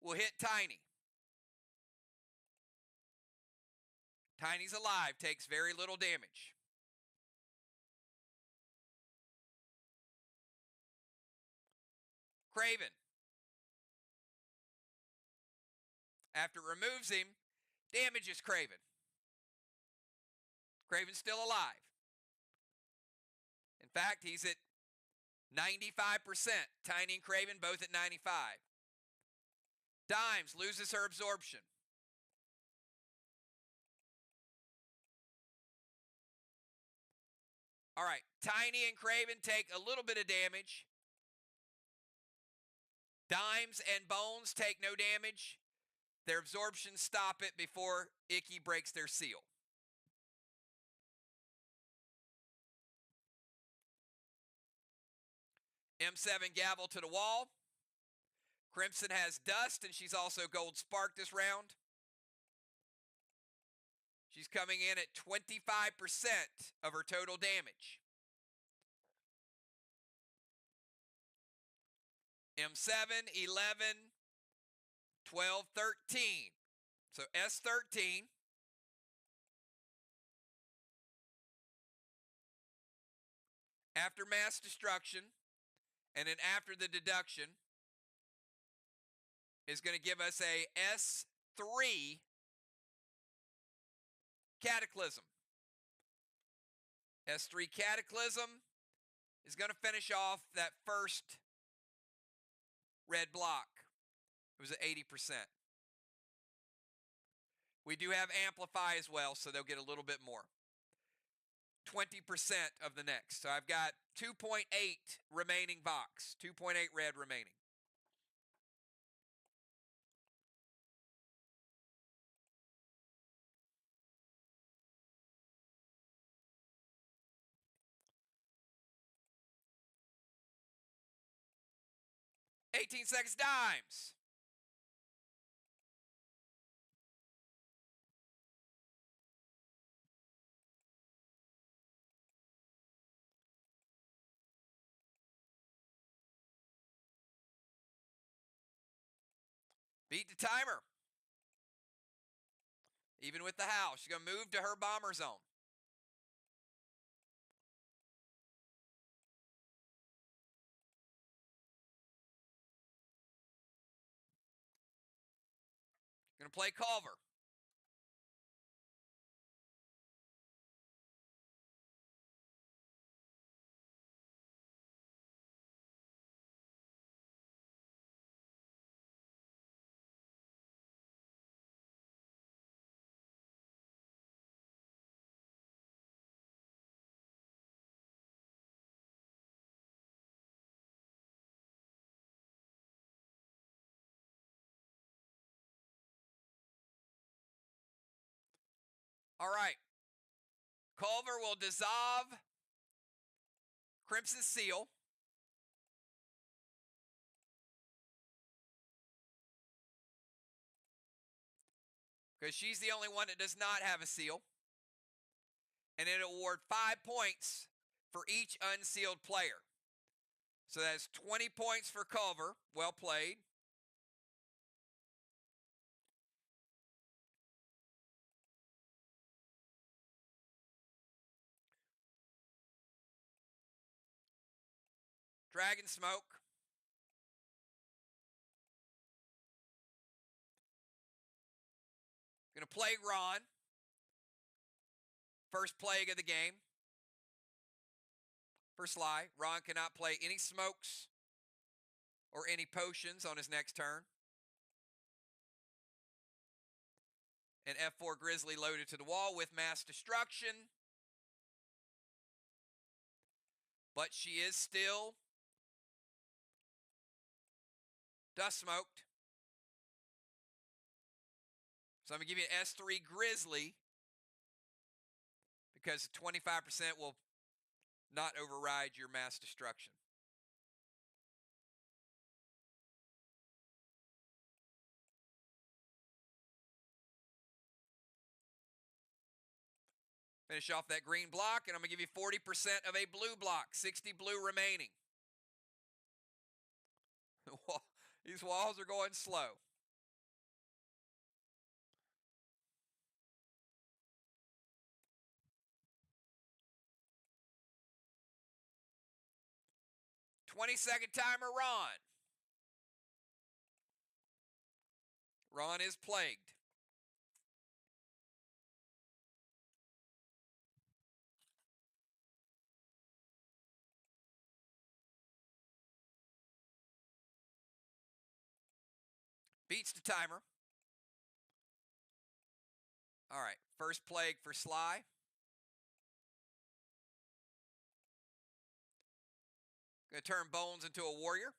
A: We'll hit Tiny. Tiny's alive, takes very little damage. Craven. After it removes him, damages Craven. Craven's still alive. In fact, he's at 95%. Tiny and Craven both at 95. Dimes loses her absorption. All right, Tiny and Craven take a little bit of damage. Dimes and Bones take no damage. Their absorptions stop it before Icky breaks their seal. M7 Gavel to the wall. Crimson has Dust, and she's also Gold Spark this round. She's coming in at 25% of her total damage. M7, 11, 12, 13. So S13. After mass destruction, and then after the deduction, is going to give us a S3 Cataclysm. S3 Cataclysm is going to finish off that first red block. It was at 80%. We do have Amplify as well, so they'll get a little bit more. 20% of the next. So I've got 2.8 remaining VOX. 2.8 red remaining. $18 Dimes. Beat the timer. Even with the house, she's going to move to her bomber zone. Going to play Culver. All right. Culver will dissolve Crimson Seal. Because she's the only one that does not have a seal. And it'll award 5 points for each unsealed player. So that's 20 points for Culver. Well played. Dragon Smoke. Going to plague Ron. First plague of the game. For SLY, Ron cannot play any smokes or any potions on his next turn. And F4 Grizzly loaded to the wall with mass destruction. But she is still Dust smoked. So I'm going to give you an S3 Grizzly because 25% will not override your mass destruction. Finish off that green block, and I'm going to give you 40% of a blue block, 60 blue remaining. These walls are going slow. "20-second timer, Ron." Ron is plagued. Beats the timer. All right, first plague for SLY. Going to turn Bones into a warrior.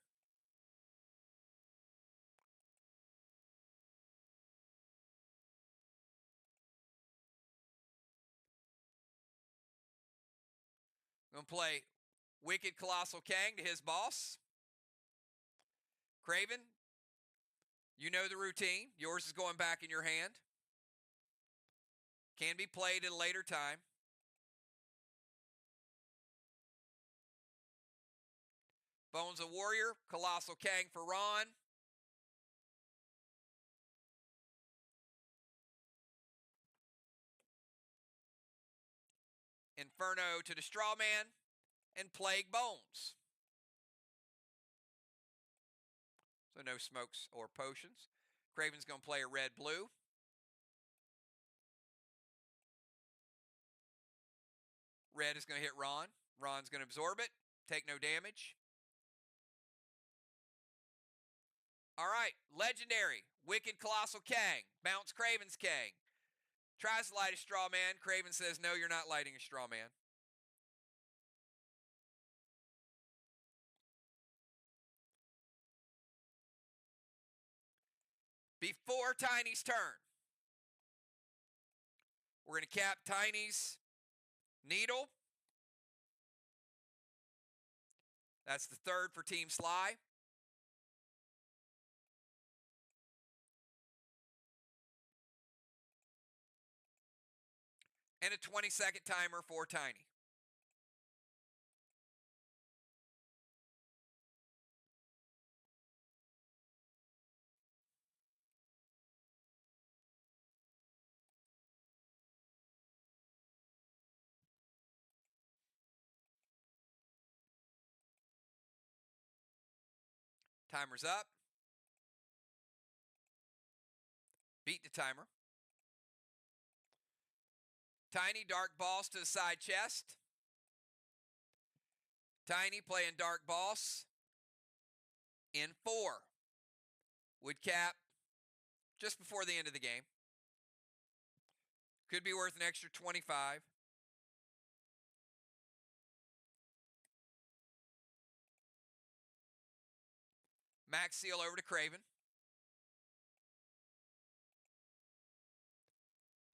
A: Going to play Wicked Colossal Kang to his boss. Craven, you know the routine. Yours is going back in your hand. Can be played at a later time. Bones a warrior. Colossal Kang for Ron. Inferno to the Straw Man. And Plague Bones. So no smokes or potions. Craven's going to play a red-blue. Red is going to hit Ron. Ron's going to absorb it. Take no damage. All right, legendary. Wicked Colossal Kang. Bounce Craven's Kang. Tries to light a straw man. Craven says, no, you're not lighting a straw man. Before Tiny's turn, we're going to cap Tiny's needle. That's the third for Team SLY. And a 20-second timer for Tiny. Timer's up. Beat the timer. Tiny, Dark Boss to the side chest. Tiny playing Dark Boss in 4. Would cap just before the end of the game. Could be worth an extra 25. Max Seal over to Craven.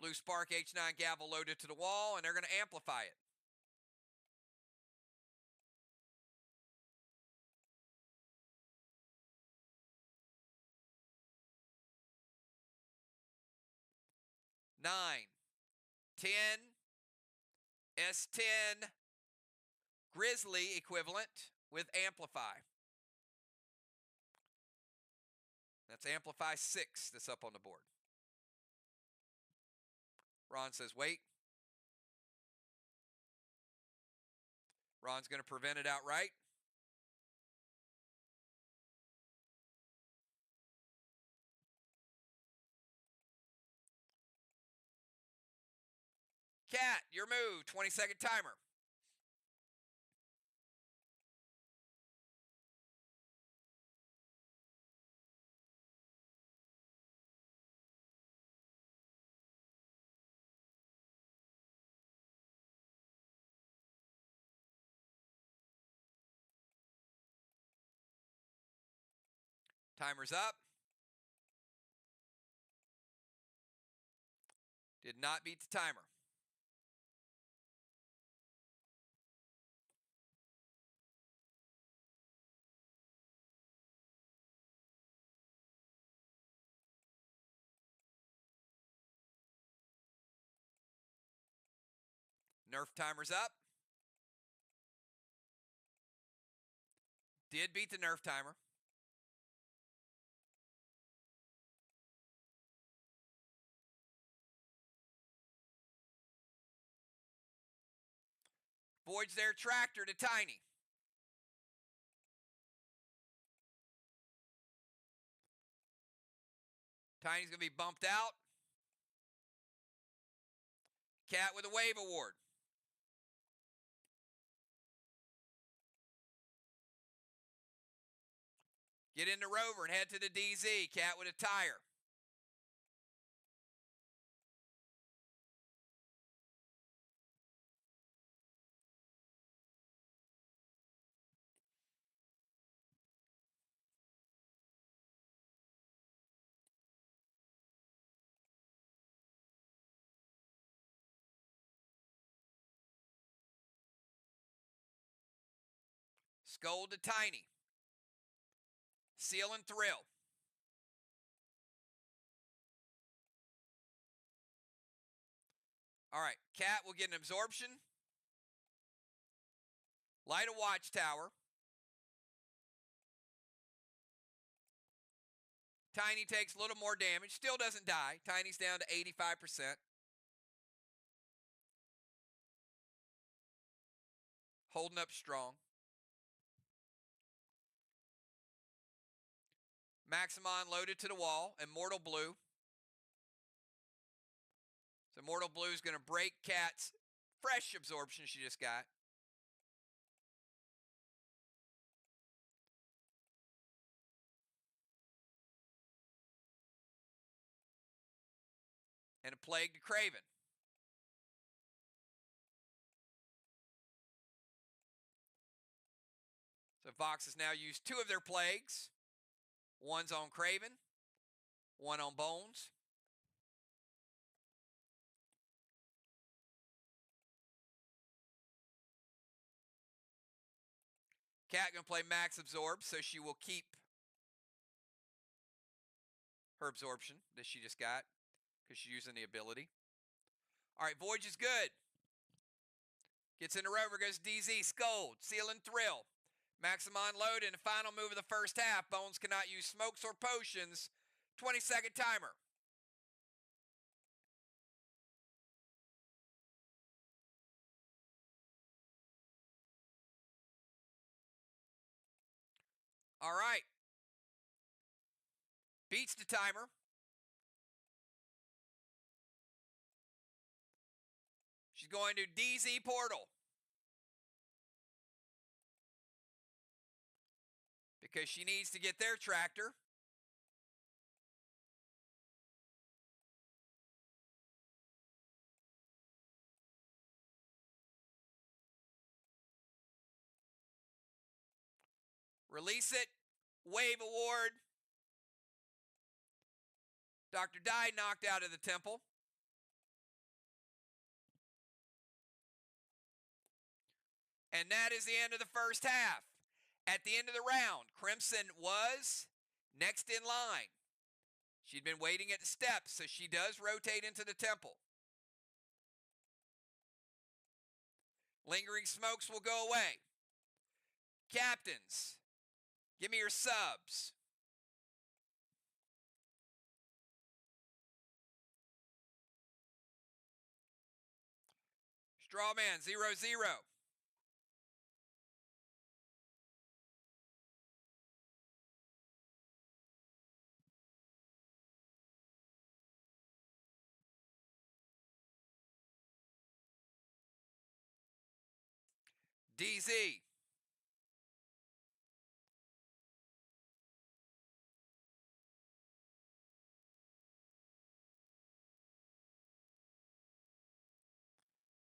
A: Blue Spark H9 Gavel loaded to the wall, and they're going to amplify it. Nine, 10, S10, Grizzly equivalent with Amplify. That's Amplify 6 that's up on the board. Ron says, wait. Ron's going to prevent it outright. Cat, your move, 20-second timer. Timer's up. Did not beat the timer. Nerf timer's up. Did beat the Nerf timer. Voids their tractor to Tiny. Tiny's going to be bumped out. Cat with a wave award. Get into Rover and head to the DZ. Cat with a tire. Scold to Tiny. Seal and Thrill. All right, Cat will get an absorption. Light a Watchtower. Tiny takes a little more damage. Still doesn't die. Tiny's down to 85%. Holding up strong. Maximon loaded to the wall. Immortal Blue. So Immortal Blue is going to break Cat's fresh absorption she just got. And a Plague to Craven. So Vox has now used 2 of their Plagues. One's on Craven. One on Bones. Cat going to play Max Absorb, so she will keep her absorption that she just got because she's using the ability. All right, Voyage is good. Gets into Rover, goes DZ, Scold, Seal and Thrill. Maximon load in the final move of the first half. Bones cannot use smokes or potions. 20-second timer. All right. Beats the timer. She's going to DZ Portal. Because she needs to get their tractor. Release it. Wave award. Dr. Dye knocked out of the temple. And that is the end of the first half. At the end of the round, Crimson was next in line. She'd been waiting at the steps, so she does rotate into the temple. Lingering smokes will go away. Captains, give me your subs. Strawman 0-0. DZ.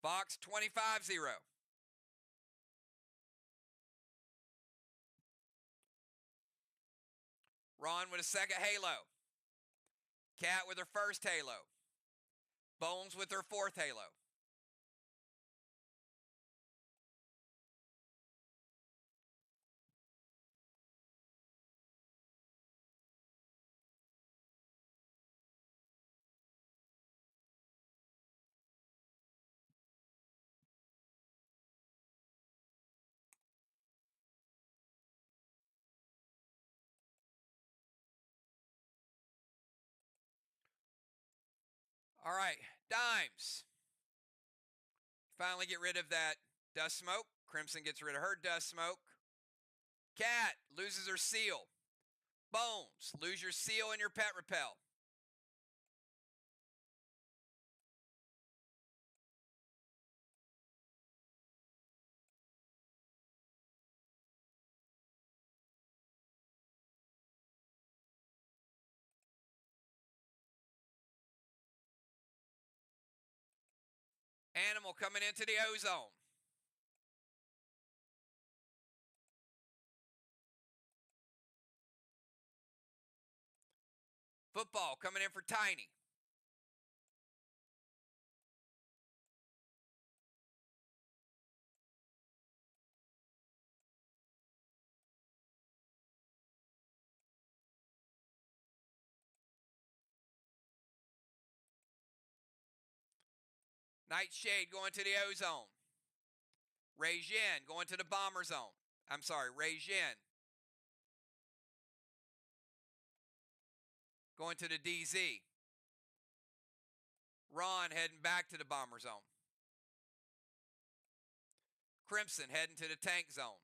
A: VOX 25-0. Ron with a second halo. Cat with her first halo. Bones with her fourth halo. All right, dimes. Finally get rid of that dust smoke. Crimson gets rid of her dust smoke. Cat loses her seal. Bones, lose your seal and your pet repel. Animal coming into the ozone. Football coming in for Tiny. Nightshade going to the ozone. Rejin going to the bomber zone. I'm sorry, Rejin going to the DZ. Ron heading back to the bomber zone. Crimson heading to the tank zone.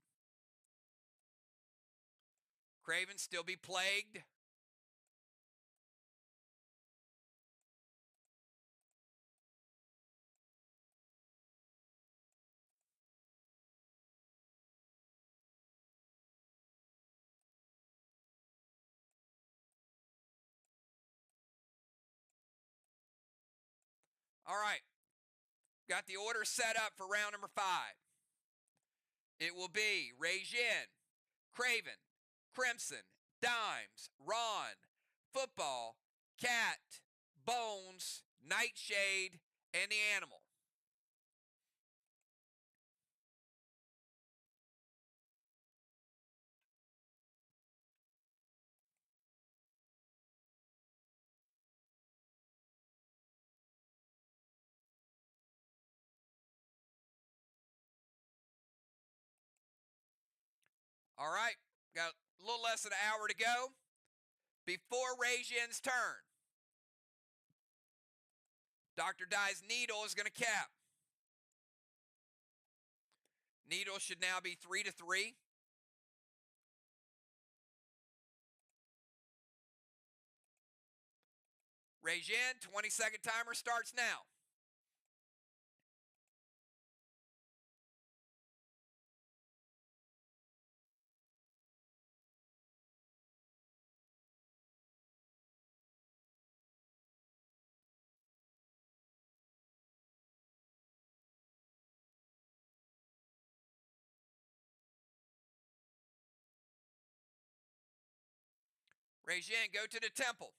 A: Craven still be plagued. All right. Got the order set up for round number 5. It will be Rejin, Craven, Crimson, Dimes, Ron, Football, Cat, Bones, Nightshade, and the Animal. All right, got a little less than an hour to go before Rejin's turn. Dr. Dye's needle is going to cap. Needle should now be 3-3. Rejin, 20-second timer starts now. Rejin, go to the temple.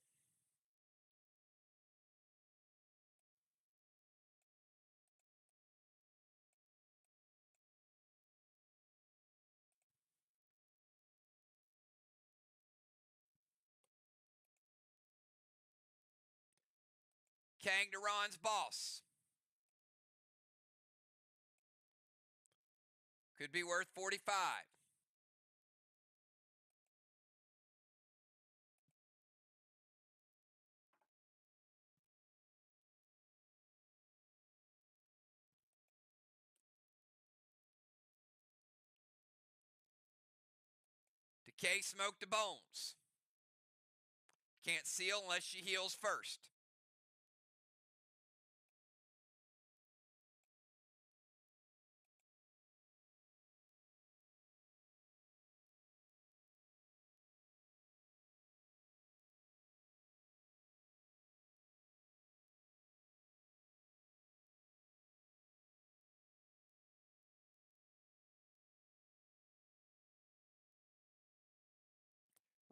A: Kang to Ron's boss. Could be worth 45. Decay smoke to Bones. Can't seal unless she heals first.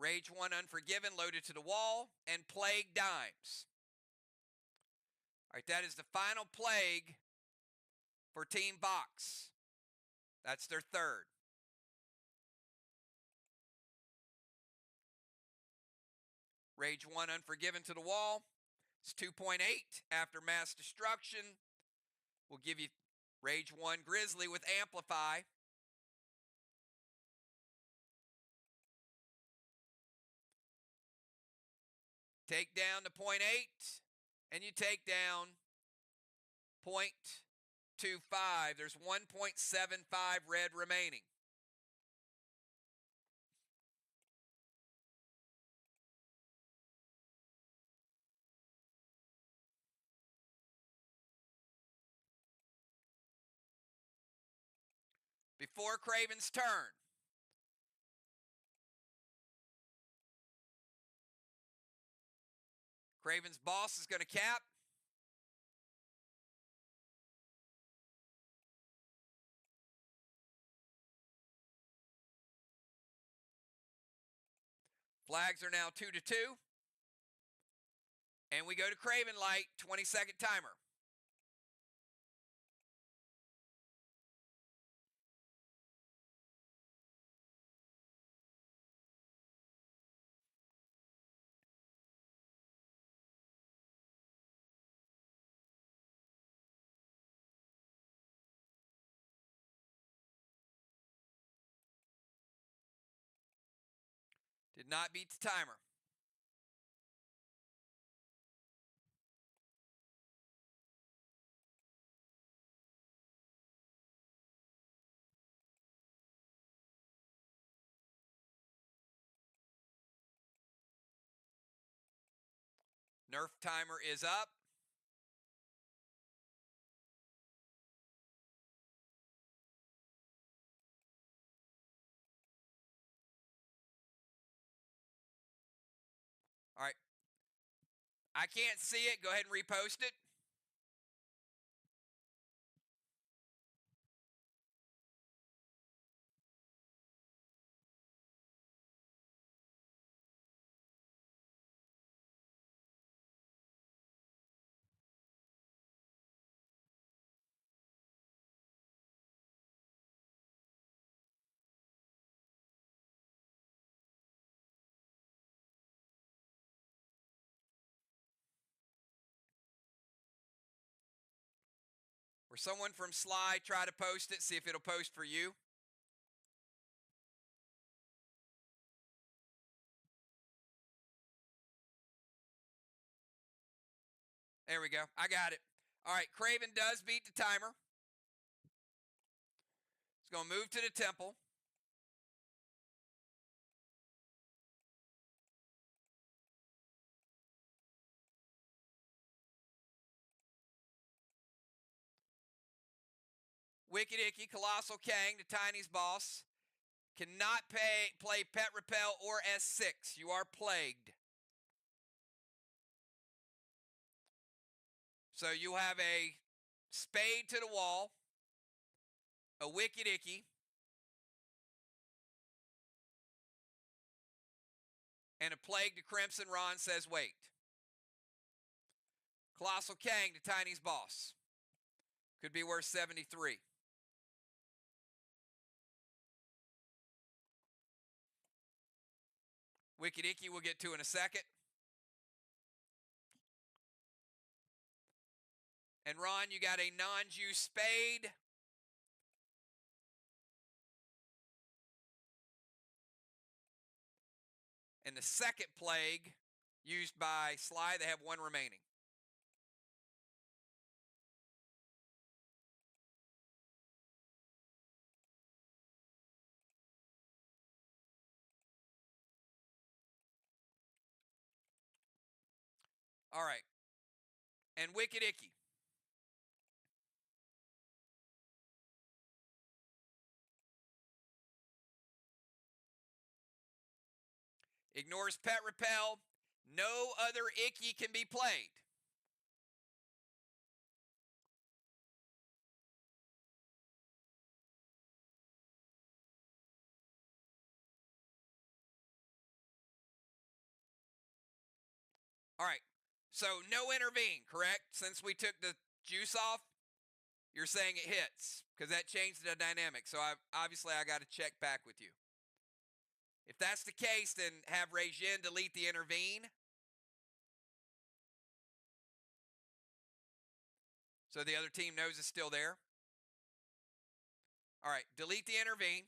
A: Rage 1 Unforgiven loaded to the wall, and Plague Dimes. All right, that is the final Plague for Team VOX. That's their third. Rage 1 Unforgiven to the wall. It's 2.8 after Mass Destruction. We'll give you Rage 1 Grizzly with Amplify. Take down to 0.8, and you take down 0.25. There's 1.75 red remaining. Before Craven's turn, Craven's boss is going to cap. Flags are now 2-2. And we go to Craven Light, 20-second timer. Did not beat the timer. Nerf timer is up. All right. I can't see it. Go ahead and repost it. Or someone from SLY try to post it, see if it'll post for you. There we go. I got it. All right, Craven does beat the timer. He's going to move to the temple. Wicked Icky, Colossal Kang, the Tiny's boss. Cannot play Pet Repel or S6. You are plagued. So you have a Spade to the wall, a Wicked Icky, and a Plague to Crimson. Ron says wait. Colossal Kang, the Tiny's boss. Could be worth 73. Wicked Icky we'll get to in a second. And Ron, you got a non-juice Spade. And the second Plague used by SLY, they have one remaining. All right. And Wicked Icky. Ignores Pet Repel. No other Icky can be played. All right. So no intervene, correct? Since we took the juice off, you're saying it hits because that changed the dynamic. So obviously I got to check back with you. If that's the case, then have Regine delete the intervene. So the other team knows it's still there. All right, delete the intervene.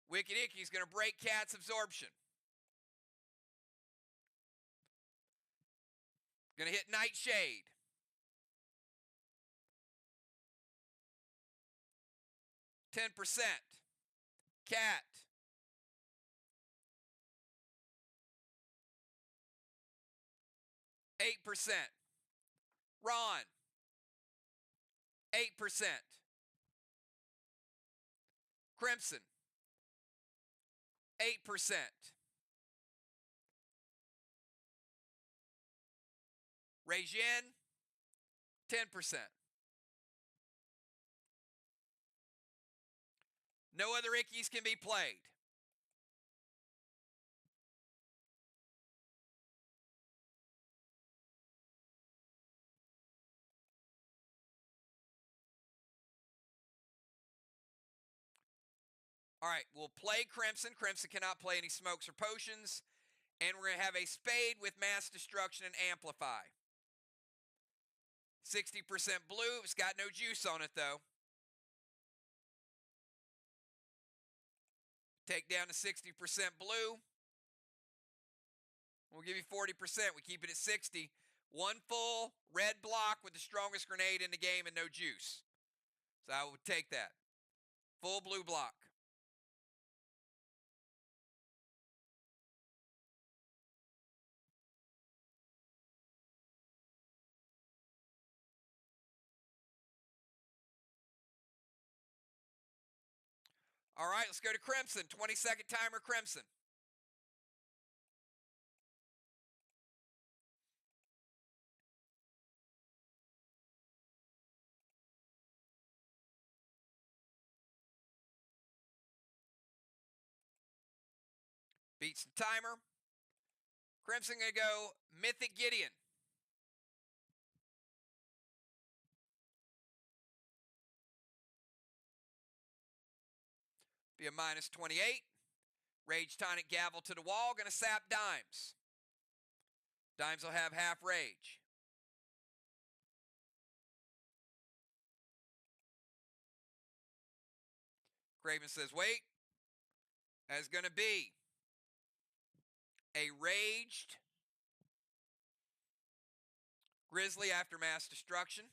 A: Wicked Icky's going to break Cat's absorption. Going to hit Nightshade. %. Cat. 8%. Ron. 8%. Crimson. 8%. Regine. 10%. No other Ickies can be played. All right, we'll play Crimson. Crimson cannot play any smokes or potions. And we're going to have a Spade with Mass Destruction and Amplify. 60% blue. It's got no juice on it, though. Take down to 60% blue. We'll give you 40%. We keep it at 60. One full red block with the strongest grenade in the game and no juice. So I would take that. Full blue block. All right, let's go to Crimson. 20-second timer, Crimson. Beats the timer. Crimson going to go Mythic Gideon. Be a -28. Rage Tonic Gavel to the wall. Going to sap Dimes. Dimes will have half rage. Craven says, wait. That's going to be a raged Grizzly after Mass Destruction.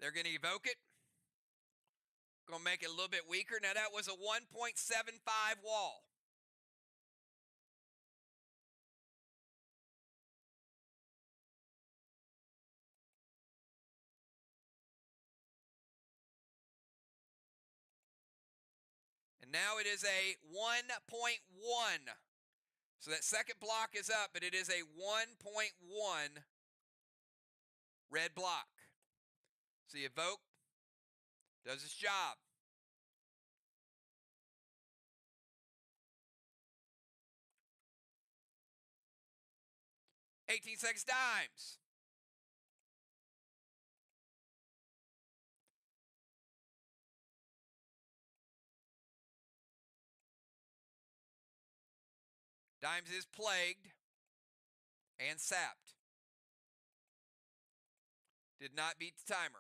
A: They're going to evoke it. Going to make it a little bit weaker. Now that was a 1.75 wall. And now it is a 1.1. So that second block is up, but it is a 1.1 red block. So the evoke does its job. 18 seconds Dimes. Dimes is plagued and sapped. Did not beat the timer.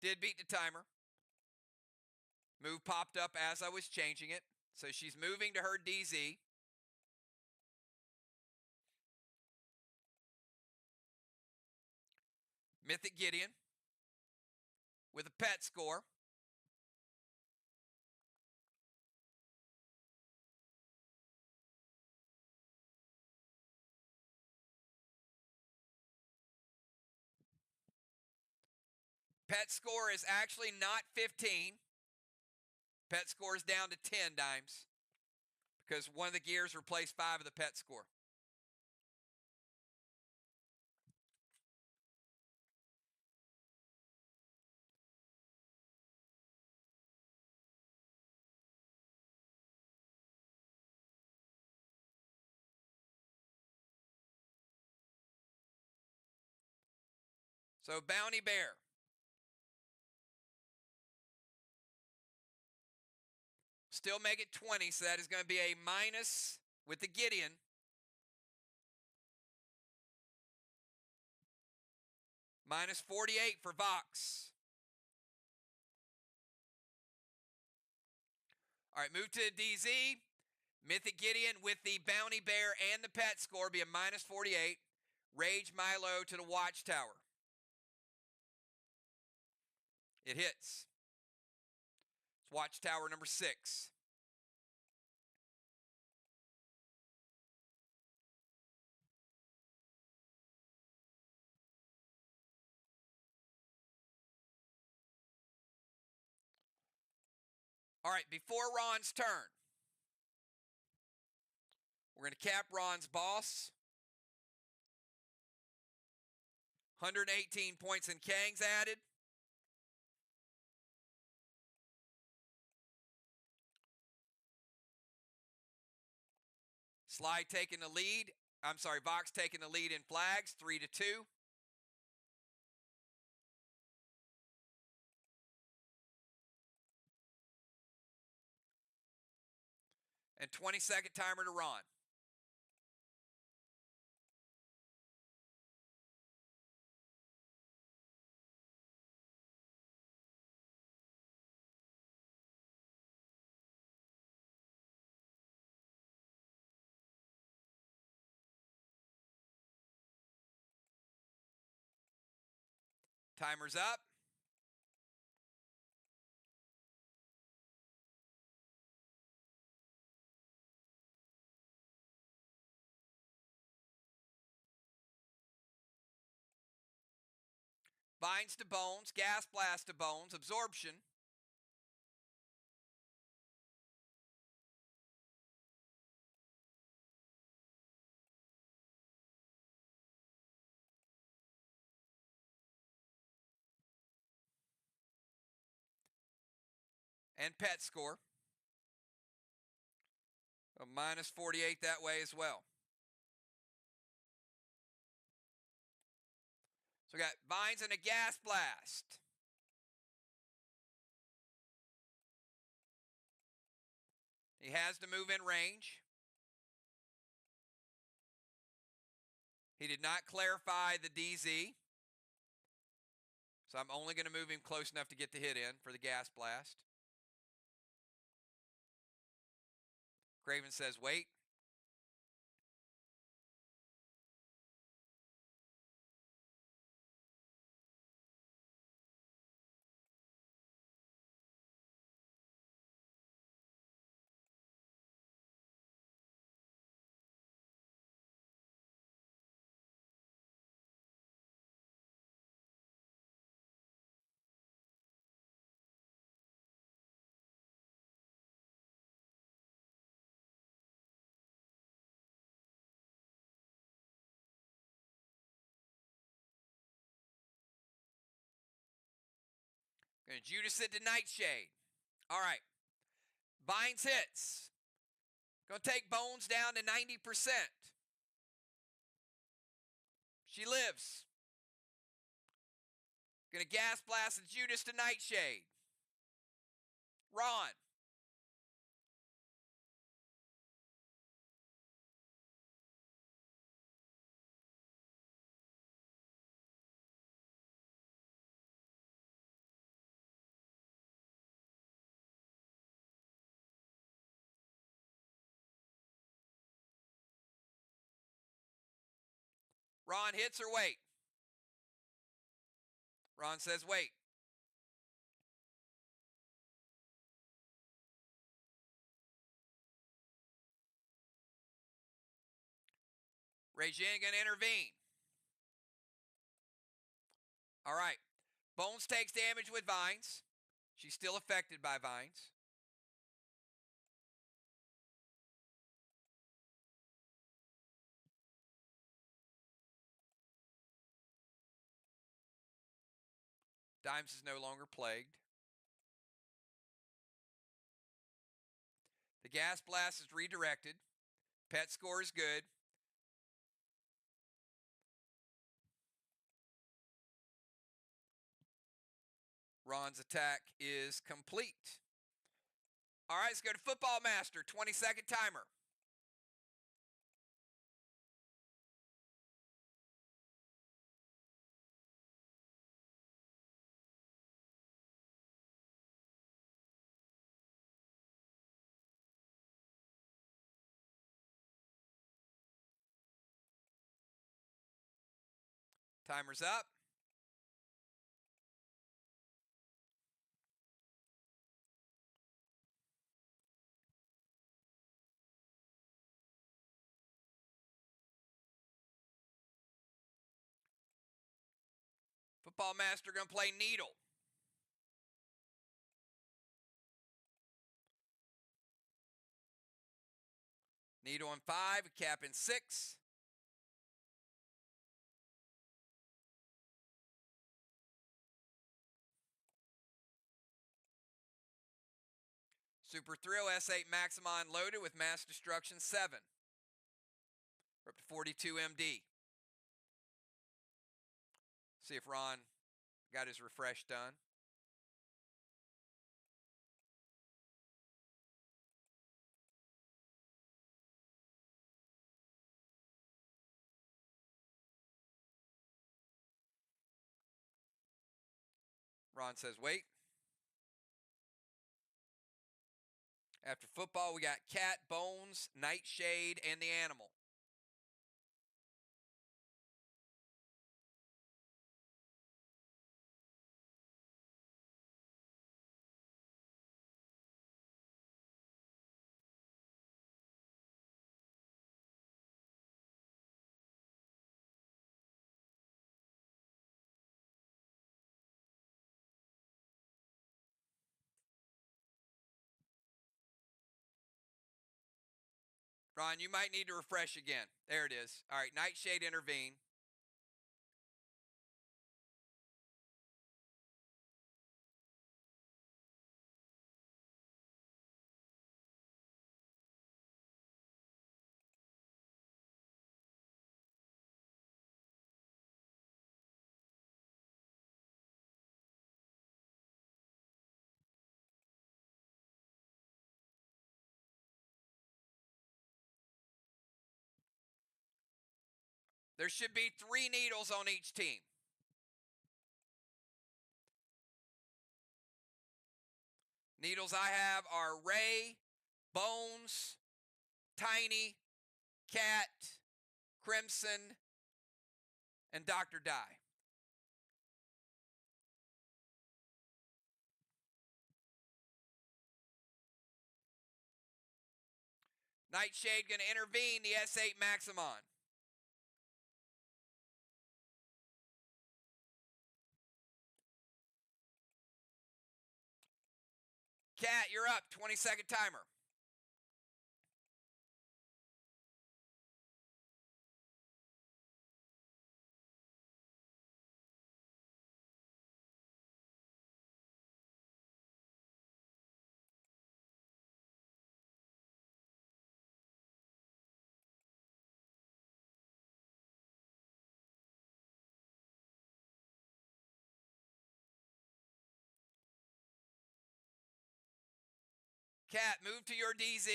A: Did beat the timer. Move popped up as I was changing it. So she's moving to her DZ. Mythic Gideon with a pet score. Pet score is actually not 15. Pet score is down to 10 dimes because one of the gears replaced 5 of the pet score. So Bounty Bear. Still make it 20, so that is going to be a minus with the Gideon. Minus 48 for Vox. All right, move to DZ. Mythic Gideon with the Bounty Bear and the pet score be a minus 48. Rage Milo to the Watchtower. It hits. It's Watchtower number 6. All right, before Ron's turn, we're going to cap Ron's boss. 118 points in Kang's added. SLY taking the lead. I'm sorry, VOX taking the lead in flags, 3-2. And 20-second timer to Ron. Timer's up. Binds to bones, gas blast to bones, absorption. And pet score. A minus 48 that way as well. So we got Vines and a gas blast. He has to move in range. He did not clarify the DZ. So I'm only going to move him close enough to get the hit in for the gas blast. Craven says wait. Going to Judas it to Nightshade. All right. Binds hits. Going to take Bones down to 90%. She lives. Going to gas blast the Judas to Nightshade. Ron. Ron hits or wait. Ron says wait. Regine going to intervene. All right. Bones takes damage with vines. She's still affected by vines. Dimes is no longer plagued. The gas blast is redirected. Pet score is good. Ron's attack is complete. All right, let's go to Football Master. 20-second timer. Timer's up. Football Master going to play Needle. Needle in 5, a cap in 6. Super Thrill S8 Maximon loaded with Mass Destruction 7. We're up to 42 MD. See if Ron got his refresh done. Ron says, wait. After football, we got Cat, Bones, Nightshade, and the Animal. Ron, you might need to refresh again. There it is. All right, Nightshade intervene. There should be 3 needles on each team. Needles I have are Ray, Bones, Tiny, Cat, Crimson, and Dr. Die. Nightshade going to intervene the S8 Maximon. Cat, you're up. 20-second timer. Cat, move to your DZ.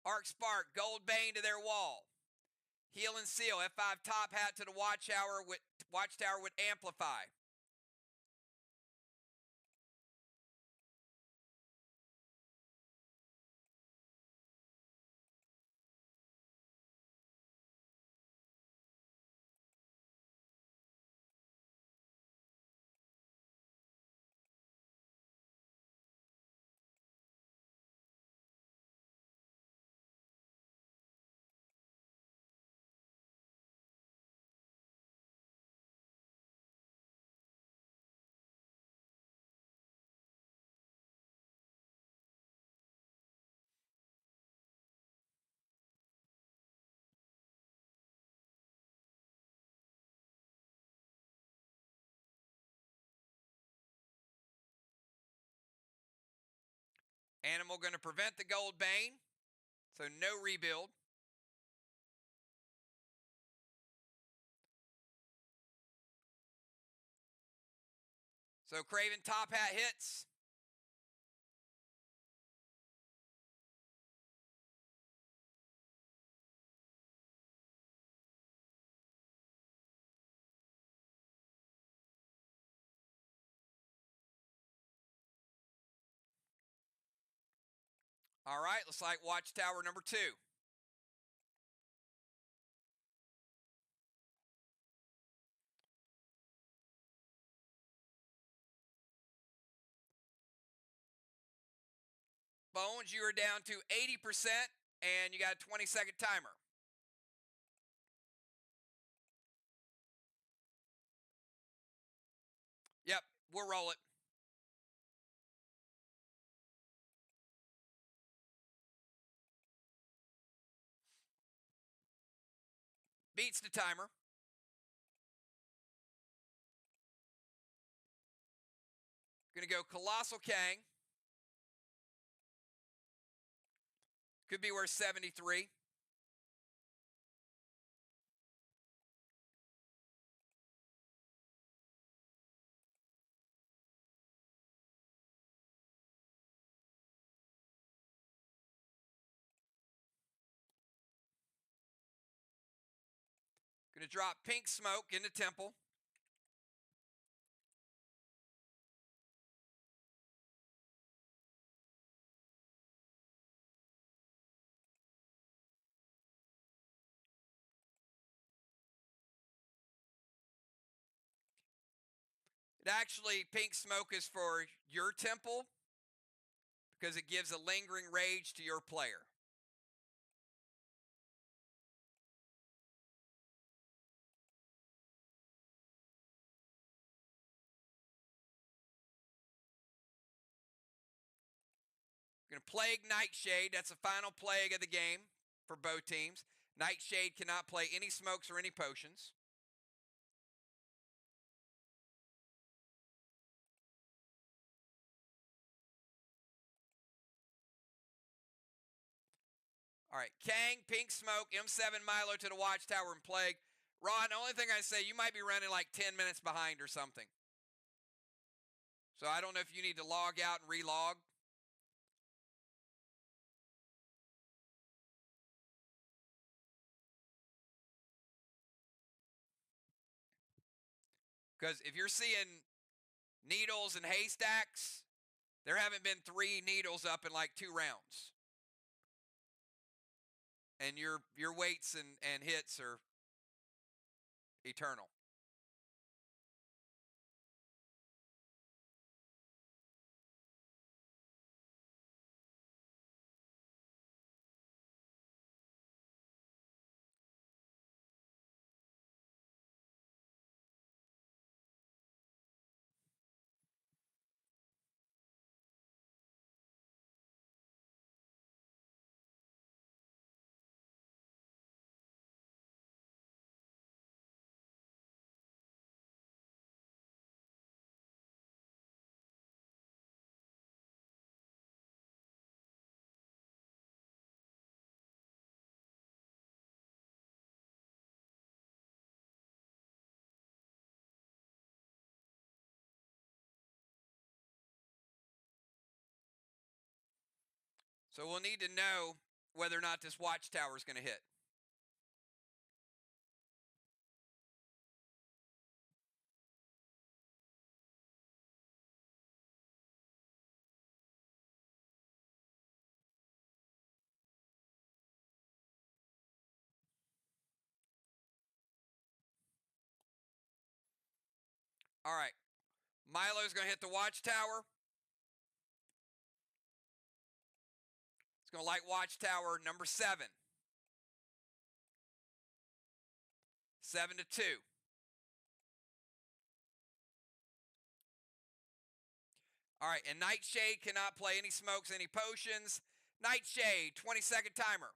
A: Arc Spark, Gold Bane to their wall. Heal and Seal, F5 Top Hat to the Watchtower with Amplify. Animal going to prevent the Gold Bane, so no rebuild. So Craven top hat hits. All right, looks like Watchtower number 2. Bones, you are down to 80%, and you got a 20-second timer. Yep, we'll roll it. Beats the timer. Gonna go Colossal Kang. Could be worth 73. Gonna drop Pink Smoke into Temple. It actually, Pink Smoke is for your Temple because it gives a lingering rage to your player. Going to Plague Nightshade. That's the final plague of the game for both teams. Nightshade cannot play any smokes or any potions. All right, Kang, Pink Smoke, M7 Milo to the Watchtower and Plague. Ron, the only thing I say, you might be running like 10 minutes behind or something. So I don't know if you need to log out and relog. Because if you're seeing needles and haystacks, there haven't been 3 needles up in like 2 rounds. And your weights and hits are eternal. So we'll need to know whether or not this Watchtower is going to hit. All right. Milo's going to hit the Watchtower. It's going to light Watchtower number 7. 7-2. All right, and Nightshade cannot play any smokes, any potions. Nightshade, 20-second timer.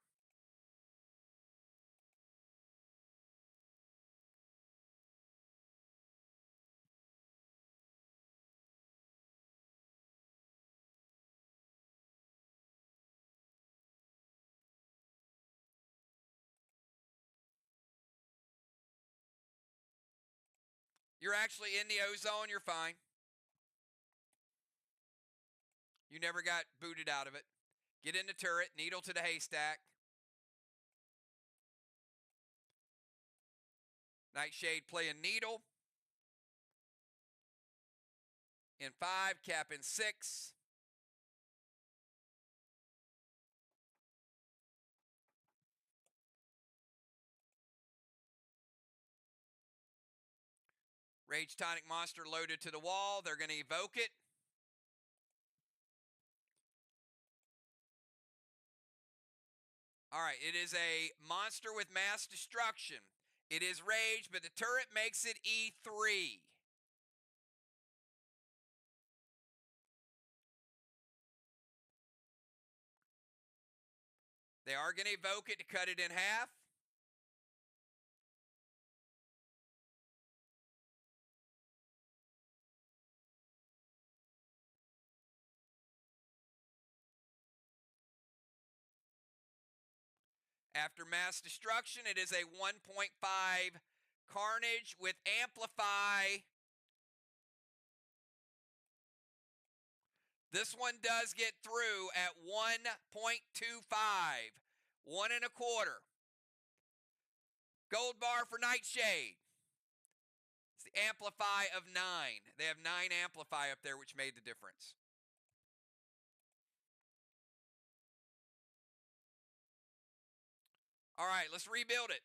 A: You're actually in the O-zone. You're fine. You never got booted out of it. Get in the turret. Needle to the haystack. Nightshade playing needle. In 5, cap in 6. Rage Tonic Monster loaded to the wall. They're going to evoke it. All right, it is a monster with mass destruction. It is rage, but the turret makes it E3. They are going to evoke it to cut it in half. After mass destruction, it is a 1.5 Carnage with Amplify. This one does get through at 1.25. 1 1/4. Gold bar for Nightshade. It's the Amplify of 9. They have 9 Amplify up there, which made the difference. All right, let's rebuild it.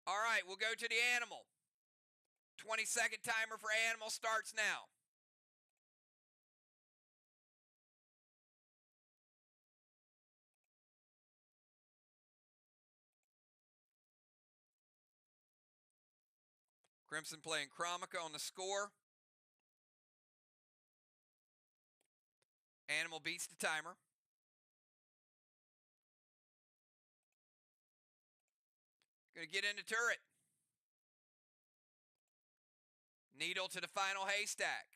A: All right, we'll go to the animal. 20-second timer for animal starts now. Crimson playing Chromica on the score. Animal beats the timer. Gonna get into turret. Needle to the final haystack.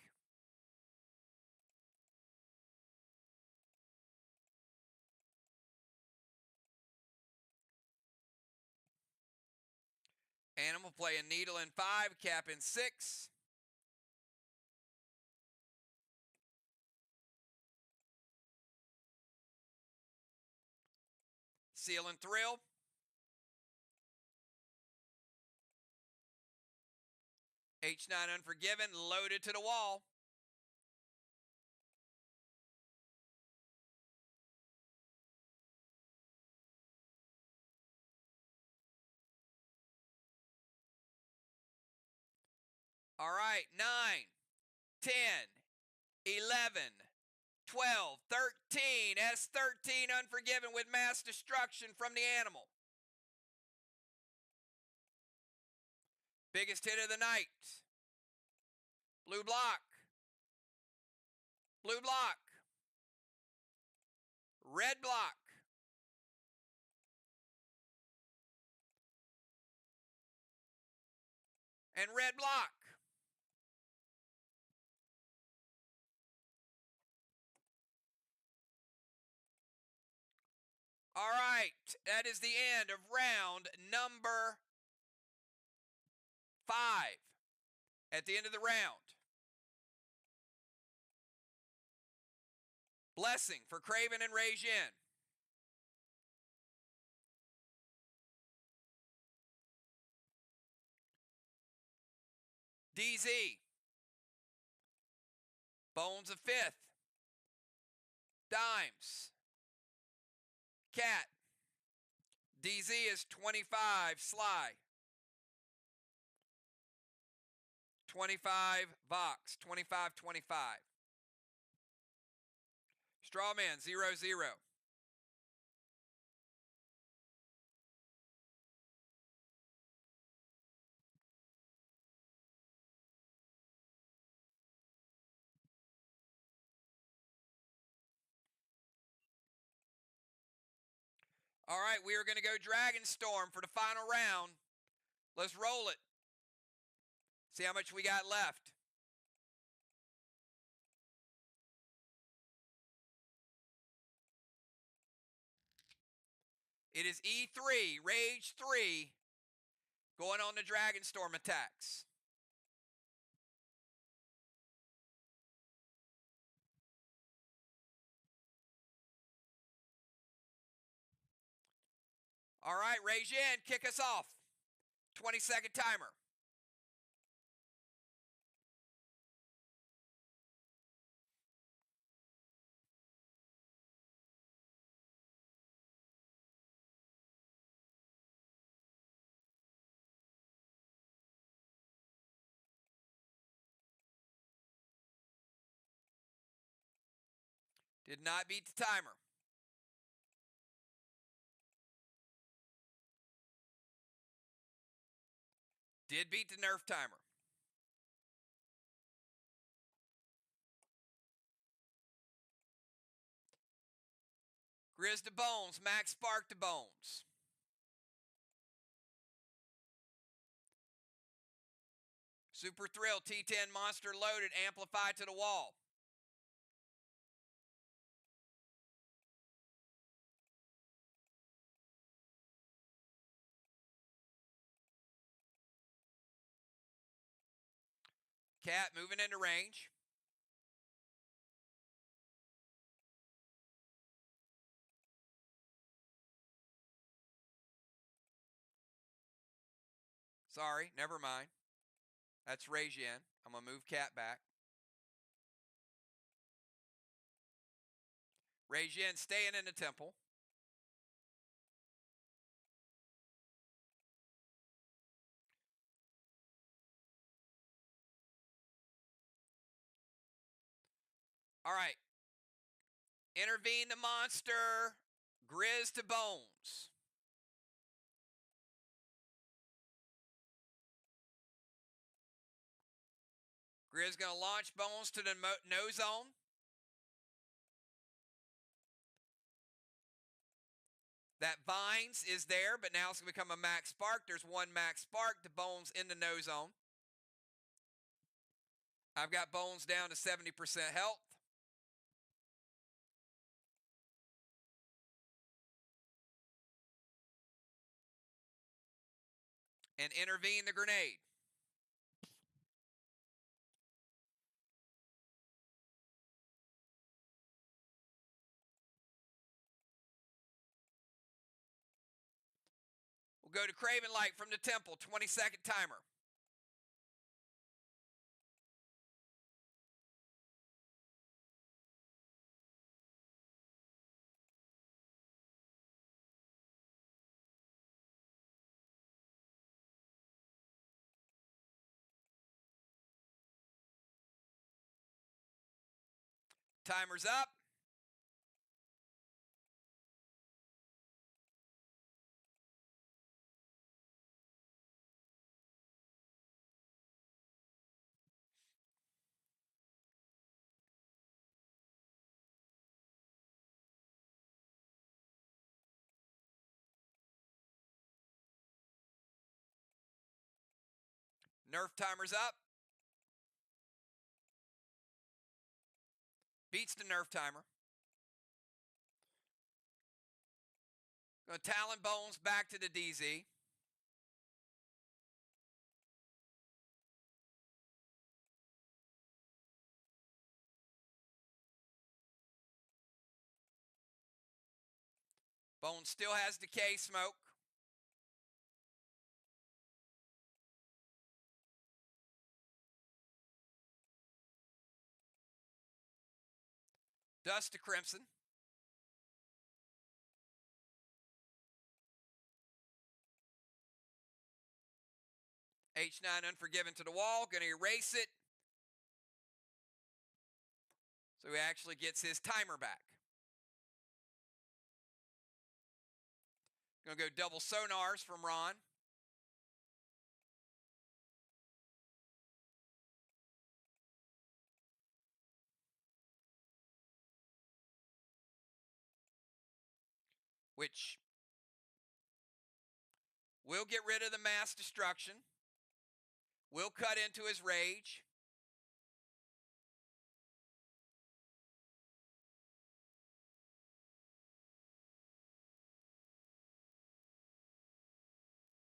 A: Animal playing needle in 5, cap in 6. Seal and thrill. H9 Unforgiven loaded to the wall. All right, 9, 10, 11, 12, 13. S13 Unforgiven with mass destruction from the animal. Biggest hit of the night. Blue block. Blue block. Red block. And red block. All right, that is the end of round number 5. At the end of the round, Blessing for Craven and Rajin. DZ. Bones of 5th. Dimes. Cat. DZ is 25. SLY. 25. VOX. 25-25. Strawman 0-0. All right, we are going to go Dragon Storm for the final round. Let's roll it. See how much we got left. It is E3, Rage 3, going on the Dragon Storm attacks. All right, Rage in, kick us off. 20-second timer. Did not beat the timer. Did beat the nerf timer. Grizz to Bones, Max Spark to Bones. Super Thrill, T10 Monster loaded, amplified to the wall. Cat moving into range. Sorry, never mind. That's Rage in. I'm going to move Cat back. Rage in, staying in the temple. All right. Intervene the monster. Grizz to Bones. Grizz going to launch Bones to the no zone. That Vines is there, but now it's going to become a Max Spark. There's one Max Spark to Bones in the no zone. I've got Bones down to 70% health. And intervene the grenade. We'll go to Craven Light from the temple, 20-second timer. Timer's up. Nerf timer's up. Beats the nerf timer. Going to Talon Bones back to the DZ. Bones still has decay smoke. Dust to Crimson. H9 Unforgiven to the wall. Going to erase it. So he actually gets his timer back. Going to go double sonars from Ron. Which We'll get rid of the mass destruction. We'll cut into his rage.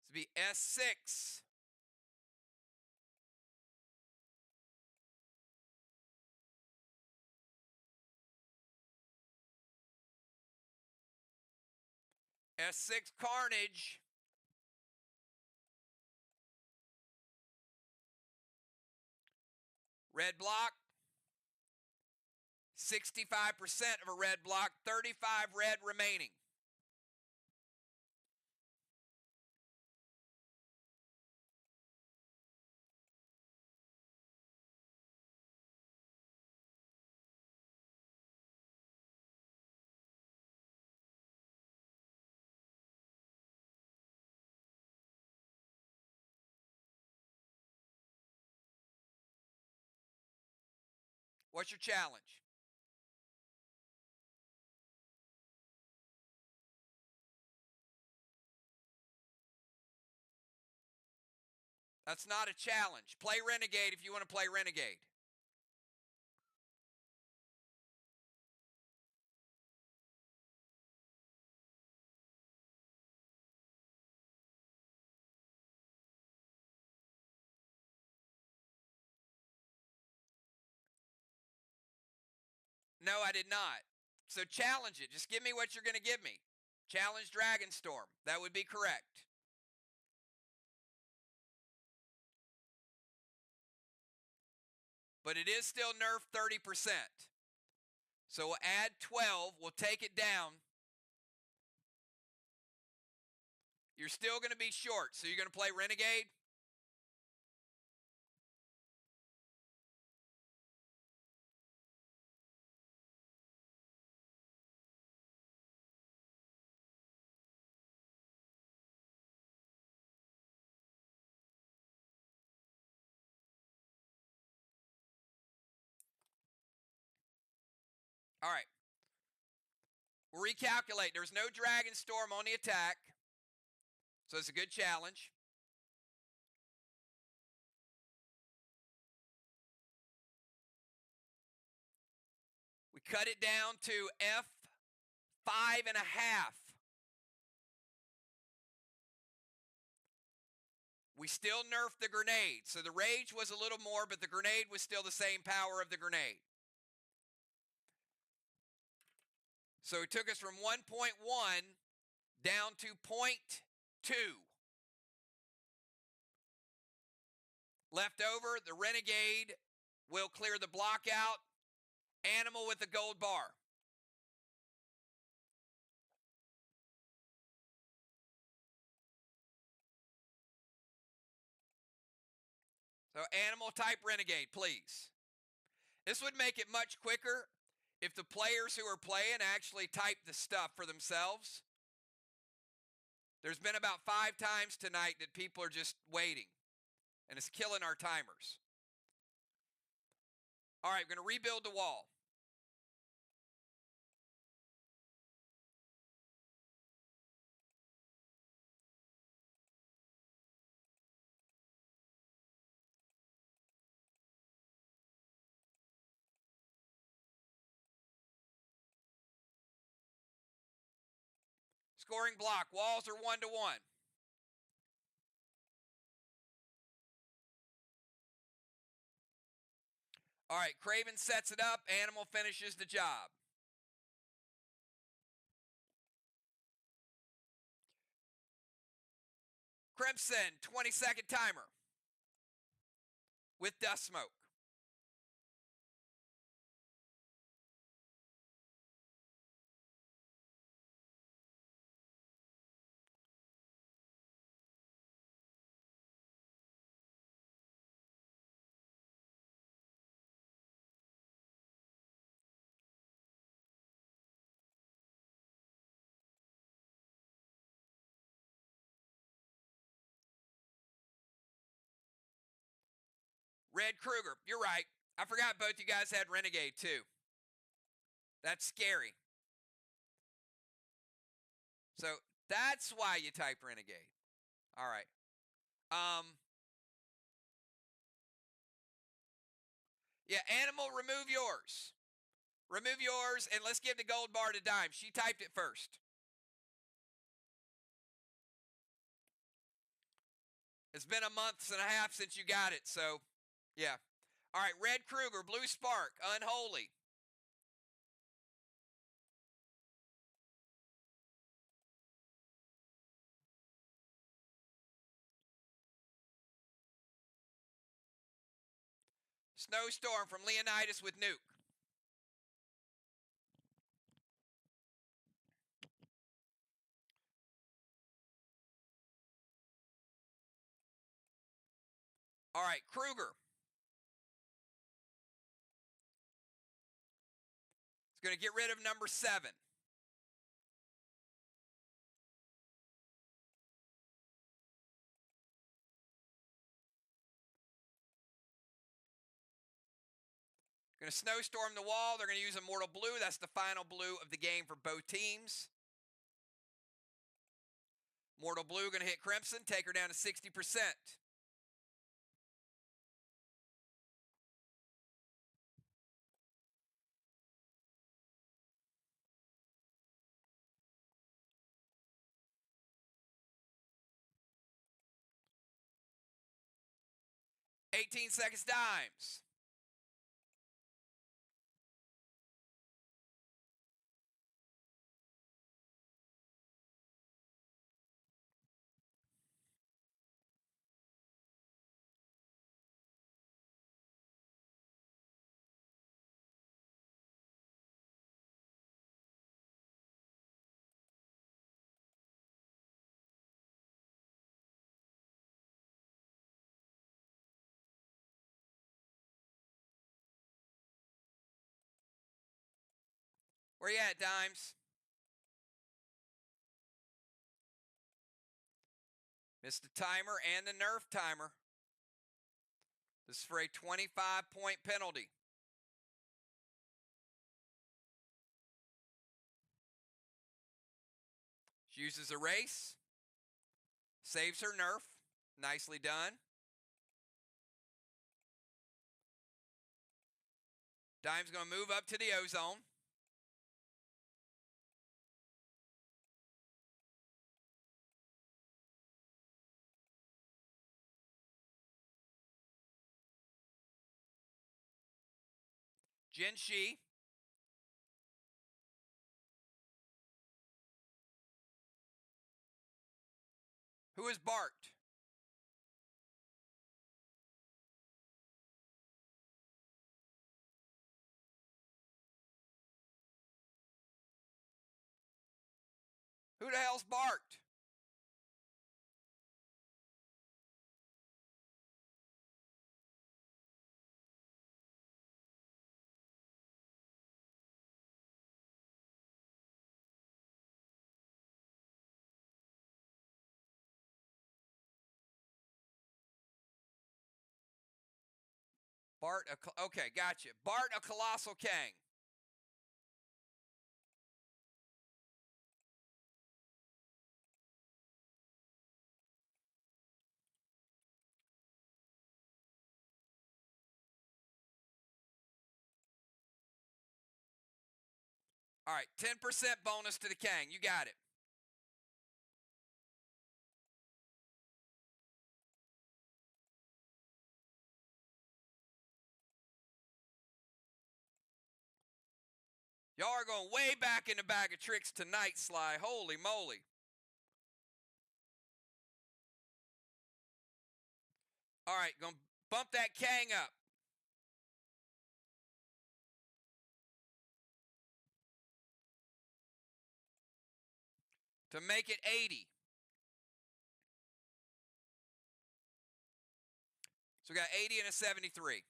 A: This will be S6. S6 Carnage. Red block. 65% of a red block. 35 red remaining. What's your challenge? That's not a challenge. Play Renegade if you want to play Renegade. No, I did not. So challenge it. Just give me what you're going to give me. Challenge Dragonstorm. That would be correct. But it is still nerfed 30%. So we'll add 12. We'll take it down. You're still going to be short. So you're going to play Renegade? All right. We'll recalculate. There's no Dragonstorm on the attack. So it's a good challenge. We cut it down to F5.5. We still nerfed the grenade. So the rage was a little more, but the grenade was still the same power of the grenade. So it took us from 1.1 down to 0.2. Left over, the Renegade will clear the block out. Animal with the gold bar. So animal type Renegade, please. This would make it much quicker if the players who are playing actually type the stuff for themselves. There's been about 5 times tonight that people are just waiting, and it's killing our timers. All right, we're going to rebuild the wall. Scoring block. Walls are 1-1. All right, Craven sets it up. Animal finishes the job. Crimson, 20-second timer with dust smoke. Red Kruger, you're right. I forgot both you guys had Renegade too. That's scary. So that's why you type Renegade. All right. Yeah, Animal, remove yours. Remove yours, and let's give the gold bar to Dime. She typed it first. It's been a month and a half since you got it, so yeah. All right, Red Kruger, Blue Spark, Unholy. Snowstorm from Leonidas with Nuke. All right, Kruger. It's going to get rid of number 7. Going to snowstorm the wall. They're going to use Immortal Blue. That's the final blue of the game for both teams. Mortal Blue going to hit Crimson, take her down to 60%. $18 seconds, Dimes. Where you at, Dimes? Missed the timer and the nerf timer. This is for a 25-point penalty. She uses Erase. Saves her nerf. Nicely done. Dime's going to move up to the Ozone. Jin Shi. Who is Bart? Who the hell's Bart? Bart, okay, gotcha. Bart, a Colossal Kang. All right, 10% bonus to the Kang. You got it. Y'all are going way back in the bag of tricks tonight, Sly. Holy moly. All right, going to bump that Kang up. To make it 80. So we got 80 and a 73.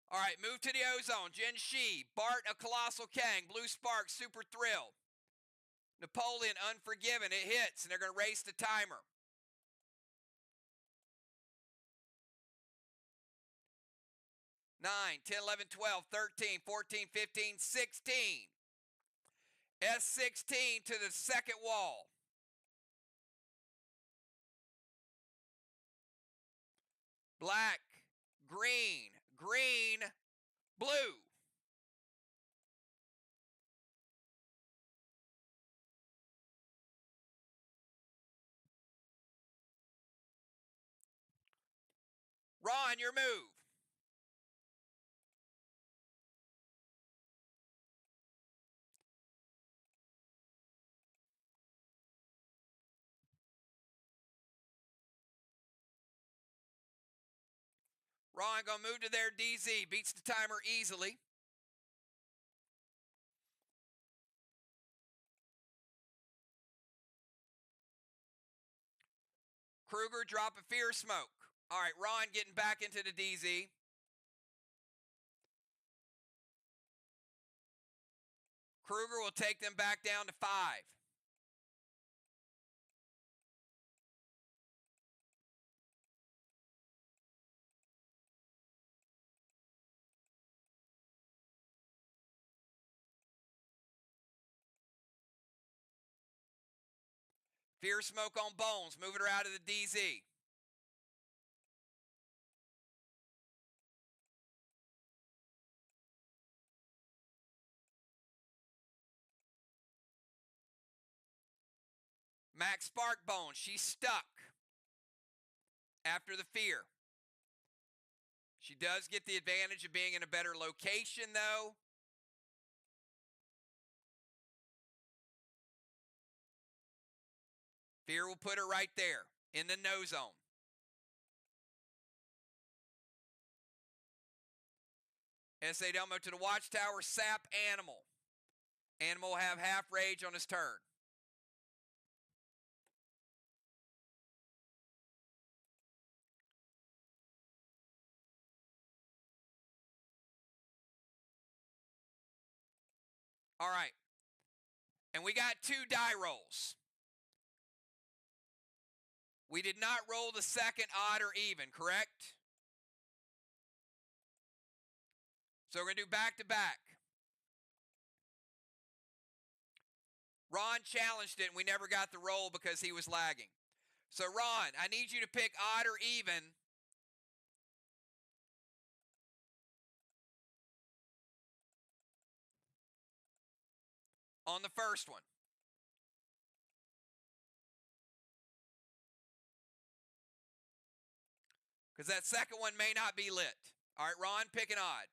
A: All right, move to the Ozone. Jin Shi, Bart, a Colossal Kang, Blue Spark, Super Thrill. Napoleon, Unforgiven. It hits, and they're going to race the timer. 9, 10, 11, 12, 13, 14, 15, 16. S16 to the second wall. black, green, green, blue. Ron, your move. Ron gonna move to their DZ. Beats the timer easily. Kruger dropping fear smoke. All right, Ron getting back into the DZ. Kruger will take them back down to 5. Fear smoke on Bones, moving her out of the DZ. Max Sparkbone, she's stuck after the fear. She does get the advantage of being in a better location, though. Fear will put her right there in the no zone. S.A. Delmo to the watchtower, sap Animal. Animal will have half rage on his turn. All right. And we got 2 die rolls. We did not roll the second odd or even, correct? So we're going to do back-to-back. Ron challenged it, and we never got the roll because he was lagging. So, Ron, I need you to pick odd or even. On the first one. Because that second one may not be lit. All right, Ron, pick an odd.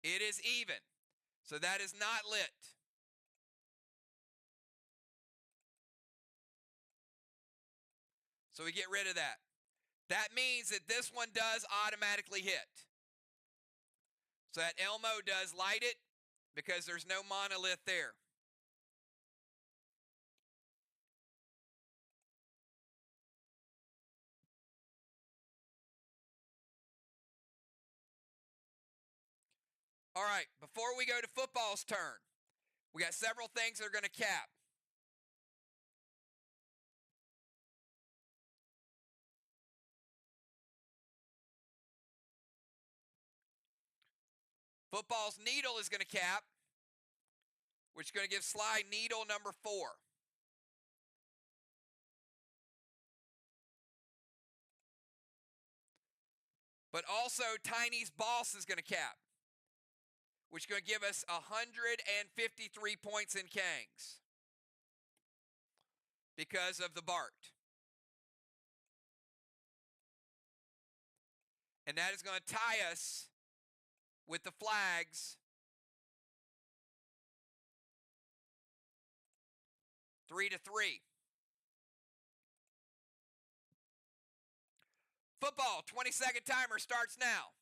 A: It is even. So that is not lit. So we get rid of that. That means that this one does automatically hit. So that Elmo does light it because there's no monolith there. All right, before we go to football's turn, we got several things that are going to cap. Football's needle is going to cap, which is going to give Sly needle number 4. But also Tiny's boss is going to cap, which is going to give us 153 points in Kangs because of the Bart. And that is going to tie us with the flags 3-3. Football, 20-second timer starts now.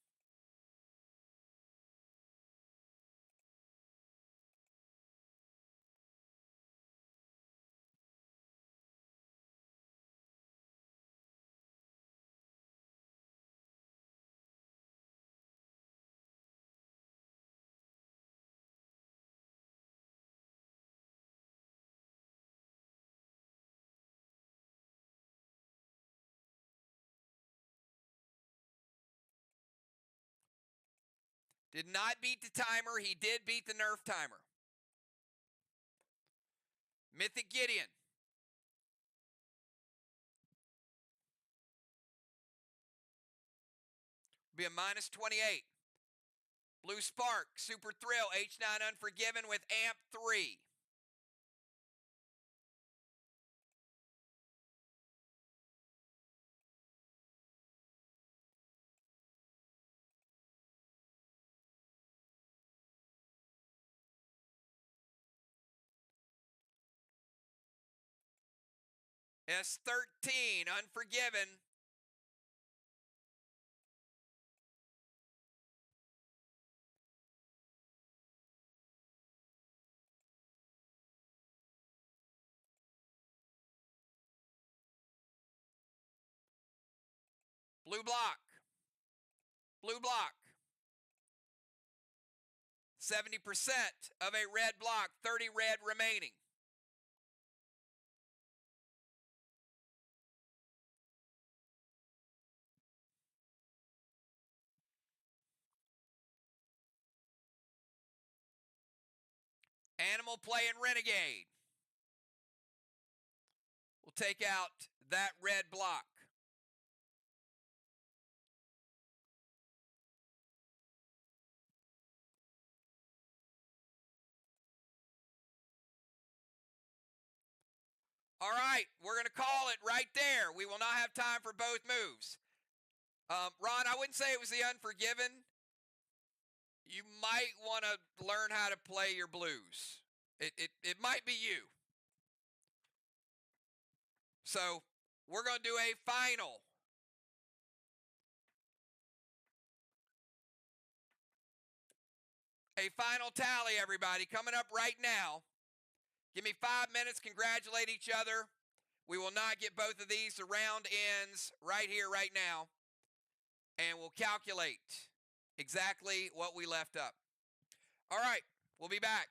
A: Did not beat the timer. He did beat the Nerf timer. Mythic Gideon. Be a minus 28. Blue Spark, Super Thrill, H9 Unforgiven with Amp 3. S13 Unforgiven. Blue Block. Blue Block. 70% of a red block, 30 red remaining. Animal Play and Renegade. We'll take out that red block. All right, we're going to call it right there. We will not have time for both moves. Ron, I wouldn't say it was the Unforgiven. You might want to learn how to play your blues. It might be you. So we're going to do a final. A final tally, everybody, coming up right now. Give me 5 minutes, congratulate each other. We will not get both of these. The round ends right here, right now. And we'll calculate exactly what we left up. All right, we'll be back.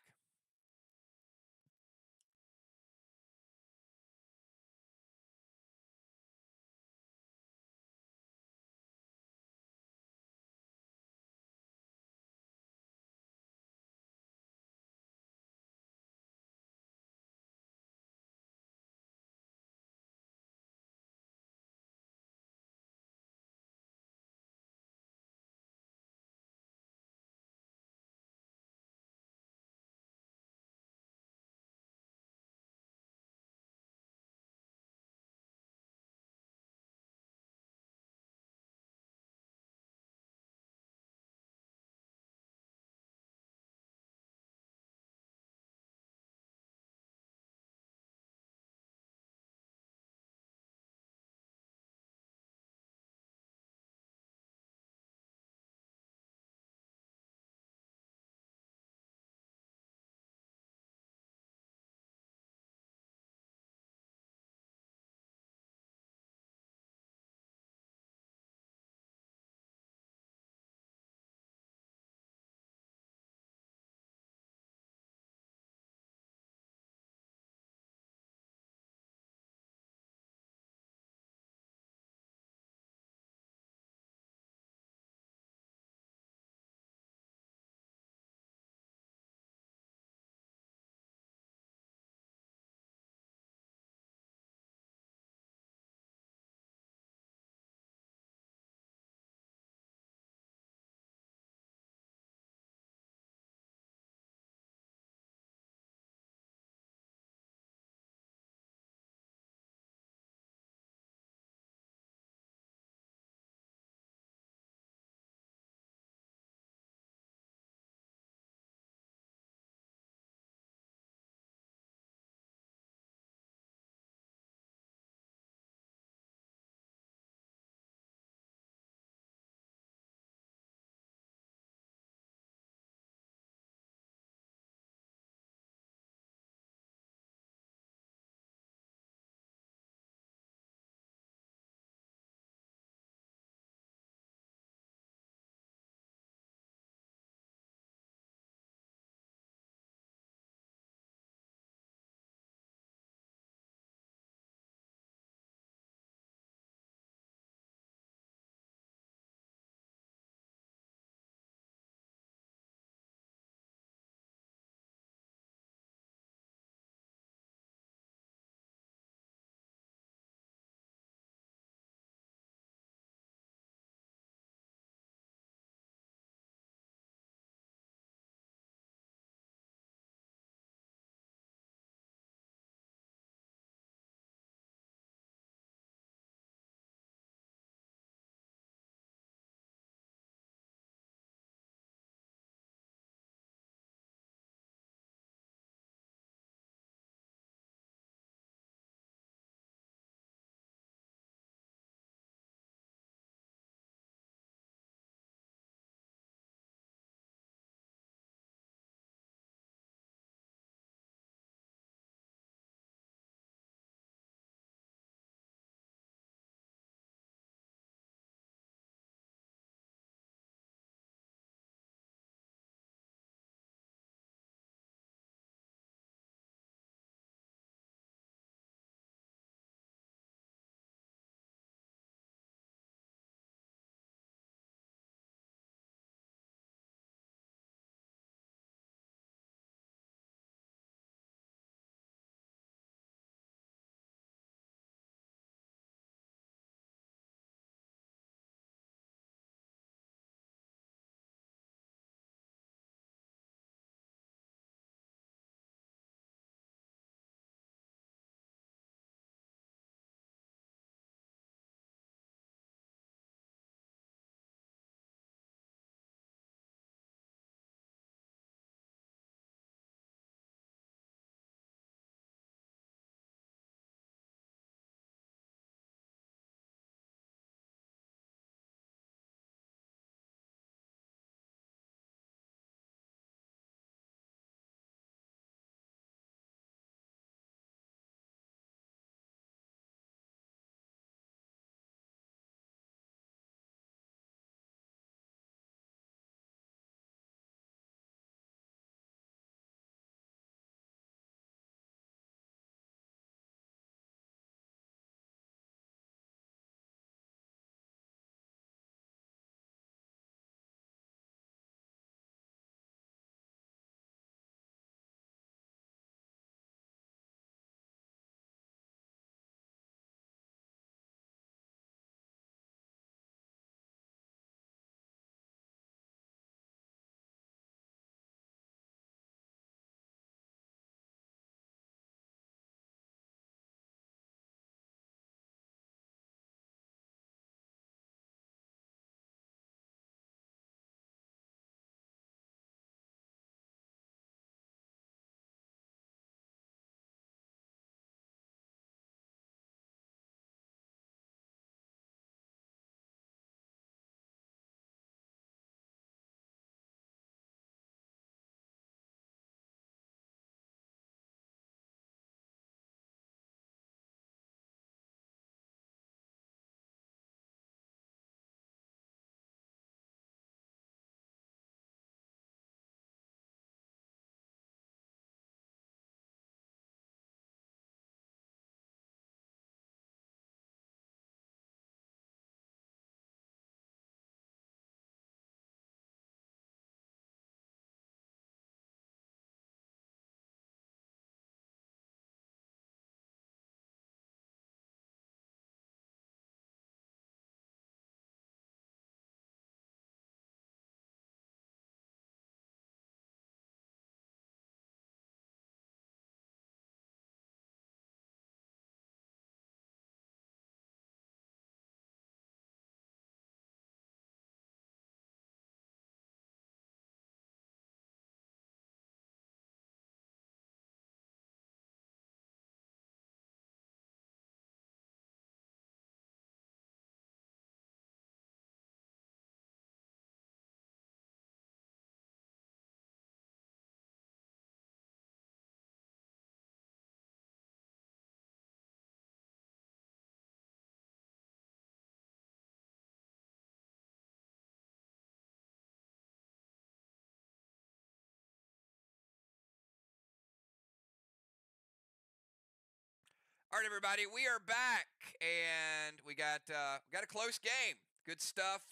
A: All right, everybody, we are back, and we got a close game. Good stuff.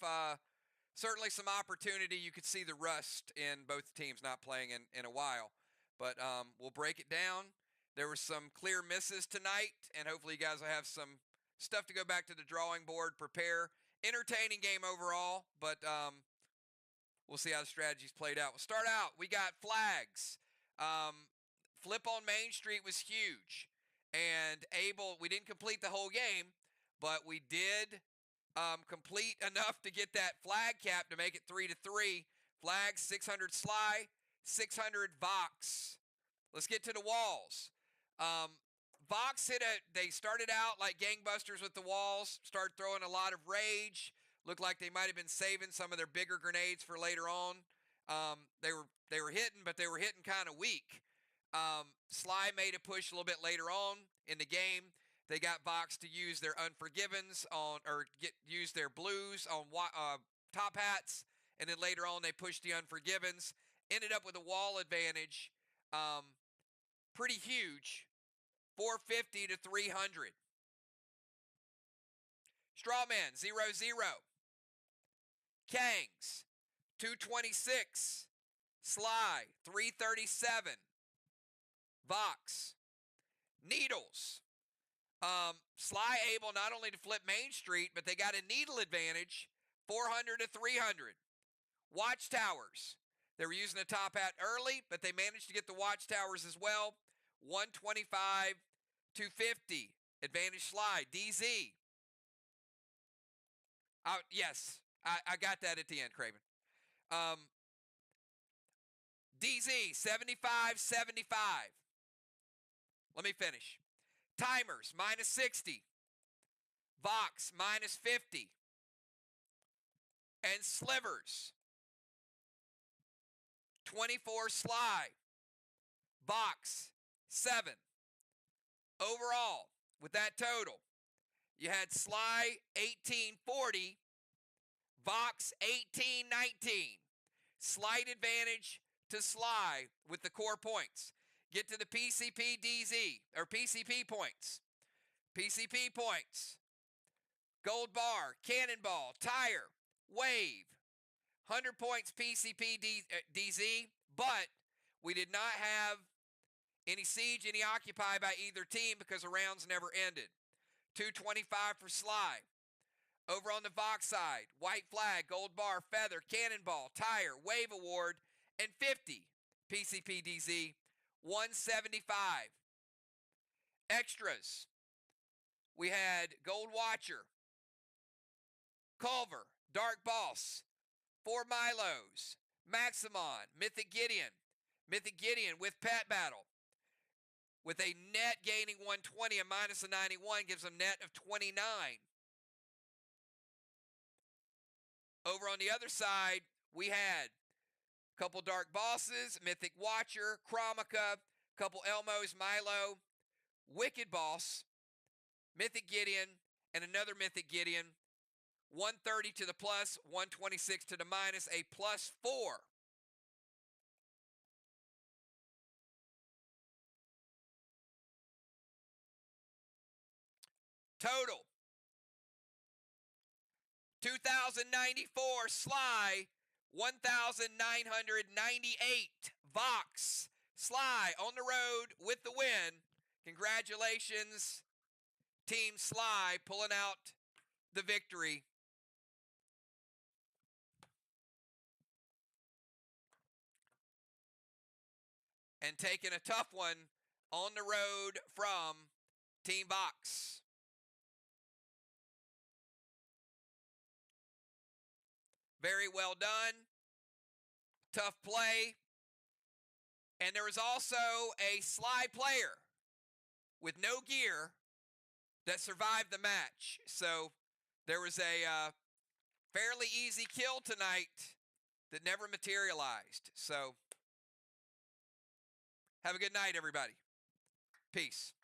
A: Certainly some opportunity. You could see the rust in both teams not playing in a while, but we'll break it down. There were some clear misses tonight, and hopefully you guys will have some stuff to go back to the drawing board, prepare. Entertaining game overall, but we'll see how the strategies played out. We'll start out. We got flags. Flip on Main Street was huge. And we didn't complete the whole game, but we did complete enough to get that flag cap to make it 3-3. Flags, 600 SLY, 600 VOX. Let's get to the walls. VOX they started out like gangbusters with the walls, started throwing a lot of rage. Looked like they might have been saving some of their bigger grenades for later on. They were hitting, but they were hitting kind of weak. SLY made a push a little bit later on in the game. They got VOX to use their Unforgivens use their blues on top hats, and then later on they pushed the Unforgivens. Ended up with a wall advantage, pretty huge, 450 to 300. Strawman 0-0. Kangs 226. SLY 337. VOX. Needles. SLY able not only to flip Main Street, but they got a needle advantage, 400 to 300. Watchtowers. They were using the top hat early, but they managed to get the watchtowers as well. 125 to 50. Advantage SLY. DZ. Yes, I got that at the end, Craven. DZ 75-75. Let me finish. Timers, -60. VOX, -50. And slivers, 24 SLY. VOX, 7. Overall, with that total, you had SLY 1840, VOX 1819. Slight advantage to SLY with the core points. Get to the PCP DZ, or PCP points. PCP points. Gold bar, cannonball, tire, wave. 100 points PCP DZ, but we did not have any siege, any occupy by either team because the rounds never ended. 225 for SLY. Over on the VOX side, white flag, gold bar, feather, cannonball, tire, wave award, and 50 PCP DZ. 175. Extras. We had Gold Watcher, Culver, Dark Boss, 4 Milos, Maximon, Mythic Gideon with Pet Battle. With a net gaining 120 and minus a 91 gives them net of 29. Over on the other side, we had couple Dark Bosses, Mythic Watcher, Chromica, couple Elmos, Milo, Wicked Boss, Mythic Gideon, and another Mythic Gideon. 130 to the plus, 126 to the minus, a +4. Total, 2,094 SLY, 1,998 VOX. SLY on the road with the win. Congratulations, Team SLY, pulling out the victory. And taking a tough one on the road from Team VOX. Very well done. Tough play. And there was also a SLY player with no gear that survived the match. So there was a fairly easy kill tonight that never materialized. So have a good night, everybody. Peace.